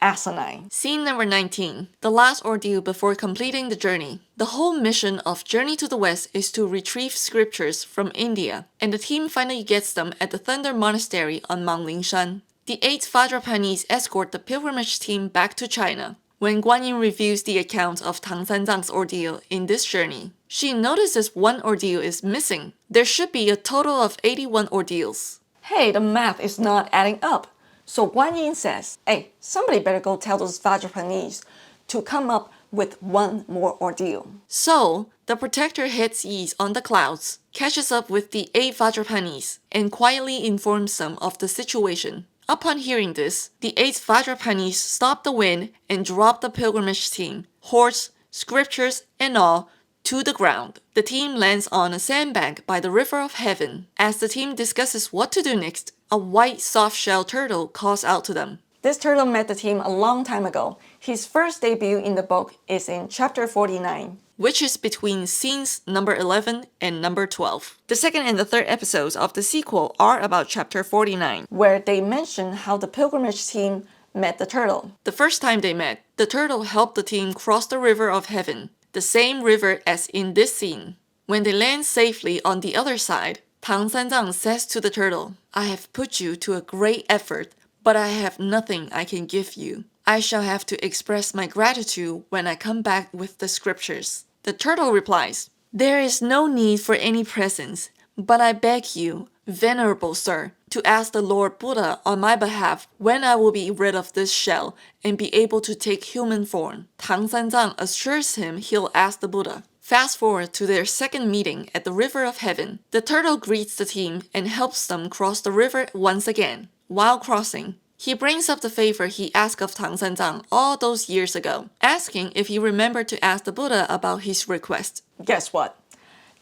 asinine. Scene number 19. The last ordeal before completing the journey. The whole mission of Journey to the West is to retrieve scriptures from India, and the team finally gets them at the Thunder Monastery on Mount Lingshan. The 8 Vajrapanis escort the pilgrimage team back to China. When Guanyin reviews the account of Tang Sanzang's ordeal in this journey, she notices one ordeal is missing. There should be a total of 81 ordeals. Hey, the math is not adding up. So Guanyin says, hey, somebody better go tell those Vajrapanis to come up with one more ordeal. So, the protector heads east on the clouds, catches up with the 8 Vajrapanis, and quietly informs them of the situation. Upon hearing this, the 8 Vajrapanis stop the wind and drop the pilgrimage team, horse, scriptures, and all, to the ground. The team lands on a sandbank by the River of Heaven. As the team discusses what to do next, a white soft-shell turtle calls out to them. This turtle met the team a long time ago. His first debut in the book is in chapter 49. Which is between scenes number 11 and number 12. The second and the third episodes of the sequel are about chapter 49, where they mention how the pilgrimage team met the turtle. The first time they met, the turtle helped the team cross the River of Heaven, the same river as in this scene. When they land safely on the other side, Tang Sanzang says to the turtle, I have put you to a great effort, but I have nothing I can give you. I shall have to express my gratitude when I come back with the scriptures. The turtle replies, There is no need for any presents, but I beg you, venerable sir, to ask the Lord Buddha on my behalf when I will be rid of this shell and be able to take human form. Tang Sanzang assures him he'll ask the Buddha. Fast forward to their second meeting at the River of Heaven. The turtle greets the team and helps them cross the river once again. While crossing, he brings up the favor he asked of Tang Sanzang all those years ago, asking if he remembered to ask the Buddha about his request. Guess what?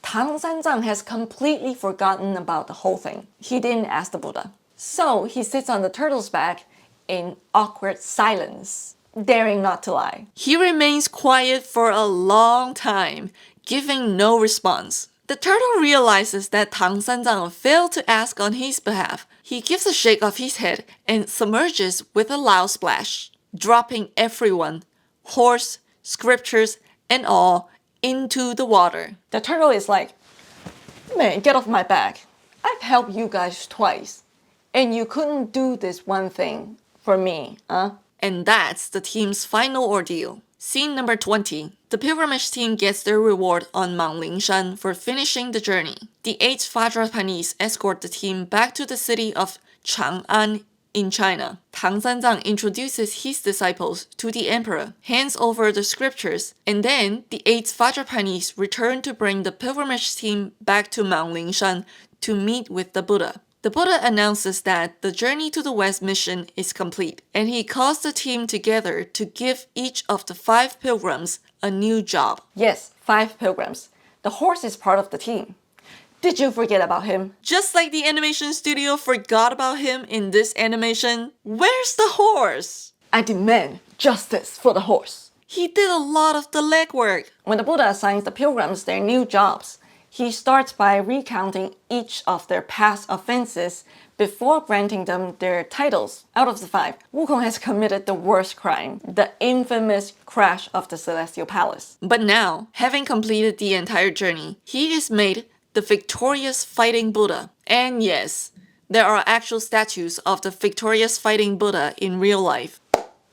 Tang Sanzang has completely forgotten about the whole thing. He didn't ask the Buddha. So he sits on the turtle's back in awkward silence, daring not to lie. He remains quiet for a long time, giving no response. The turtle realizes that Tang Sanzang failed to ask on his behalf. He gives a shake of his head and submerges with a loud splash, dropping everyone, horse, scriptures, and all, into the water. The turtle is like, man, get off my back. I've helped you guys twice, and you couldn't do this one thing for me, huh? And that's the team's final ordeal. Scene number 20. The pilgrimage team gets their reward on Mount Lingshan for finishing the journey. The 8 Vajrapanis escort the team back to the city of Chang'an in China. Tang Sanzang introduces his disciples to the emperor, hands over the scriptures, and then the 8 Vajrapanis return to bring the pilgrimage team back to Mount Lingshan to meet with the Buddha. The Buddha announces that the Journey to the West mission is complete, and he calls the team together to give each of the 5 pilgrims a new job. Yes, 5 pilgrims. The horse is part of the team. Did you forget about him? Just like the animation studio forgot about him in this animation, where's the horse? I demand justice for the horse. He did a lot of the legwork. When the Buddha assigns the pilgrims their new jobs, he starts by recounting each of their past offenses before granting them their titles. Out of the 5, Wukong has committed the worst crime, the infamous crash of the Celestial Palace. But now, having completed the entire journey, he is made the victorious fighting Buddha. And yes, there are actual statues of the victorious fighting Buddha in real life.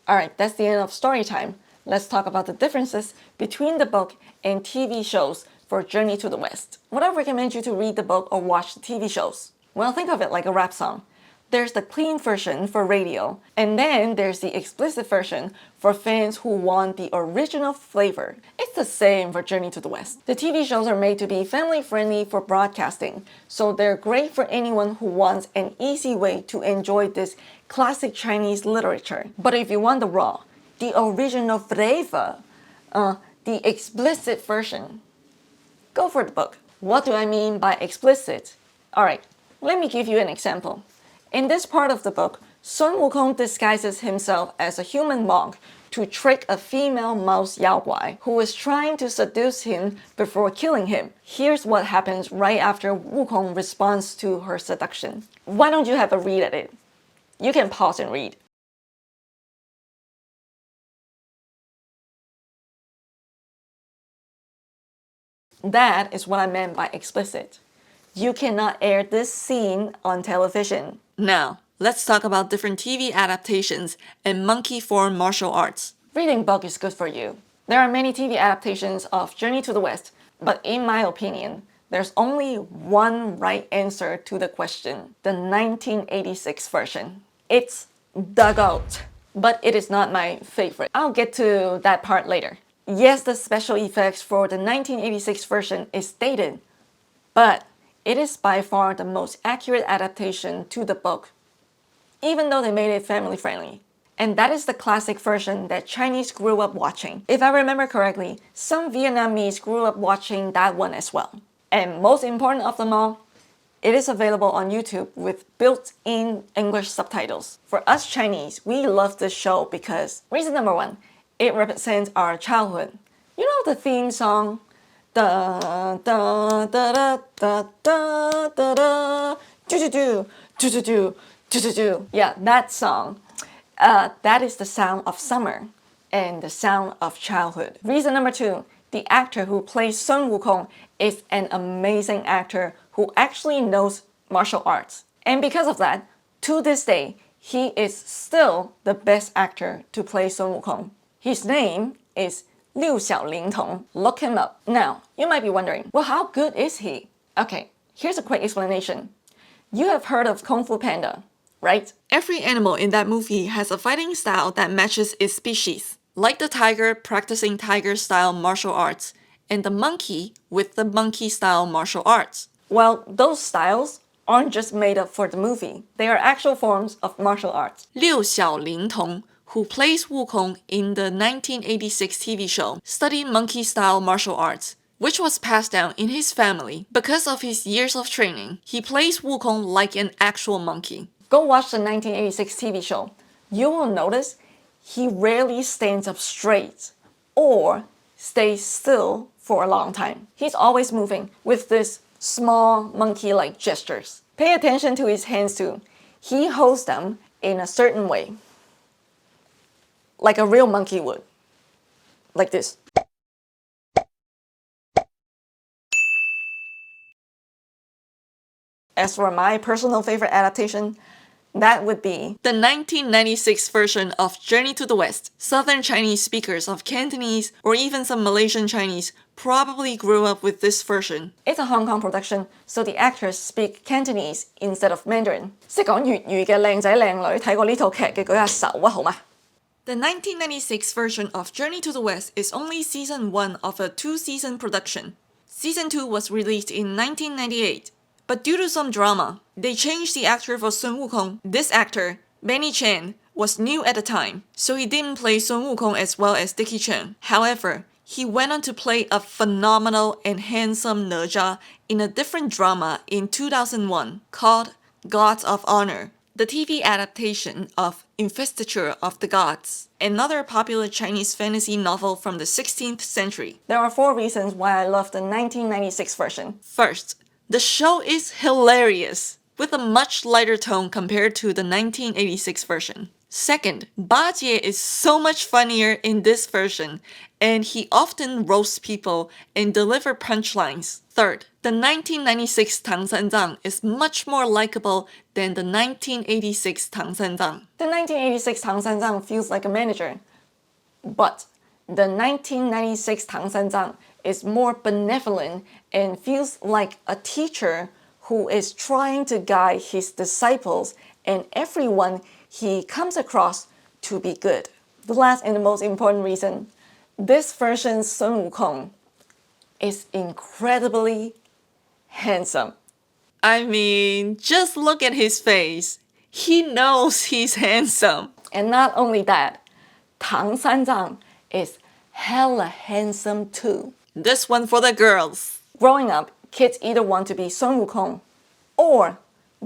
Alright, that's the end of story time. Let's talk about the differences between the book and TV shows for Journey to the West. Would I recommend you to read the book or watch the TV shows? Well, think of it like a rap song. There's the clean version for radio, and then there's the explicit version for fans who want the original flavor. It's the same for Journey to the West. The TV shows are made to be family-friendly for broadcasting, so they're great for anyone who wants an easy way to enjoy this classic Chinese literature. But if you want the raw, the original flavor, the explicit version, go for the book. What do I mean by explicit? Alright, let me give you an example. In this part of the book, Sun Wukong disguises himself as a human monk to trick a female mouse yaoguai who is trying to seduce him before killing him. Here's what happens right after Wukong responds to her seduction. Why don't you have a read at it? You can pause and read. That is what I meant by explicit. You cannot air this scene on television. Now, let's talk about different TV adaptations and monkey form martial arts. Reading book is good for you. There are many TV adaptations of Journey to the West, but in my opinion, there's only one right answer to the question, the 1986 version. It's the GOAT, but it is not my favorite. I'll get to that part later. Yes, the special effects for the 1986 version is dated, but it is by far the most accurate adaptation to the book, even though they made it family friendly. And that is the classic version that Chinese grew up watching. If I remember correctly, some Vietnamese grew up watching that one as well. And most important of them all, it is available on YouTube with built-in English subtitles. For us Chinese, we love this show because, reason number one, it represents our childhood. You know the theme song? Da da da da da da da da do do do do do do do do do. Yeah, that song. That is the sound of summer and the sound of childhood. Reason number two, the actor who plays Sun Wukong is an amazing actor who actually knows martial arts. And because of that, to this day, he is still the best actor to play Sun Wukong. His name is Liu Xiaolingtong. Look him up. Now, you might be wondering, well, how good is he? Okay, here's a quick explanation. You have heard of Kung Fu Panda, right? Every animal in that movie has a fighting style that matches its species, like the tiger practicing tiger-style martial arts, and the monkey with the monkey-style martial arts. Well, those styles aren't just made up for the movie. They are actual forms of martial arts. Liu Xiaolingtong, who plays Wukong in the 1986 TV show, studied monkey-style martial arts, which was passed down in his family. Because of his years of training, he plays Wukong like an actual monkey. Go watch the 1986 TV show. You will notice he rarely stands up straight or stays still for a long time. He's always moving with this small monkey-like gestures. Pay attention to his hands too. He holds them in a certain way, like a real monkey would. Like this. As for my personal favorite adaptation, that would be the 1996 version of Journey to the West. Southern Chinese speakers of Cantonese or even some Malaysian Chinese probably grew up with this version. It's a Hong Kong production, so the actors speak Cantonese instead of Mandarin. 識講粵語嘅靚仔靚女睇過呢套劇嘅舉下手啊，好嗎？ The 1996 version of Journey to the West is only season 1 of a 2-season production. Season 2 was released in 1998. But due to some drama, they changed the actor for Sun Wukong. This actor, Benny Chan, was new at the time, so he didn't play Sun Wukong as well as Dickie Chen. However, he went on to play a phenomenal and handsome Nezha in a different drama in 2001 called Gods of Honor, the TV adaptation of Investiture of the Gods, another popular Chinese fantasy novel from the 16th century. There are 4 reasons why I love the 1996 version. First, the show is hilarious, with a much lighter tone compared to the 1986 version. Second, Bajie is so much funnier in this version, and he often roasts people and delivers punchlines. Third, the 1996 Tang Sanzang is much more likable than the 1986 Tang Sanzang. The 1986 Tang Sanzang feels like a manager, but the 1996 Tang Sanzang is more benevolent and feels like a teacher who is trying to guide his disciples and everyone he comes across to be good. The last and the most important reason, this version's Sun Wukong is incredibly handsome. I mean, just look at his face. He knows he's handsome. And not only that, Tang Sanzang is hella handsome too. This one for the girls. Growing up, kids either want to be Sun Wukong or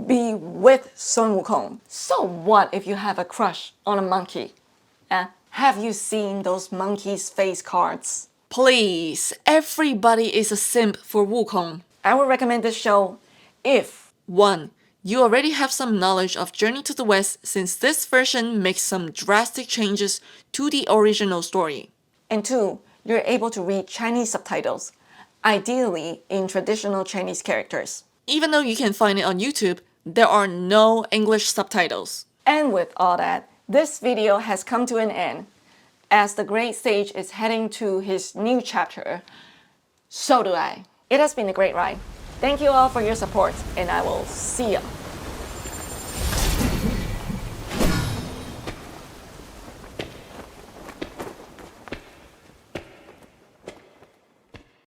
be with Sun Wukong. So what if you have a crush on a monkey? Have you seen those monkey's face cards? Please, everybody is a simp for Wukong. I would recommend this show if 1. You already have some knowledge of Journey to the West since this version makes some drastic changes to the original story. and 2. You're able to read Chinese subtitles, ideally in traditional Chinese characters. Even though you can find it on YouTube, there are no English subtitles. And with all that, this video has come to an end. As the great sage is heading to his new chapter, so do I. It has been a great ride. Thank you all for your support, and I will see ya.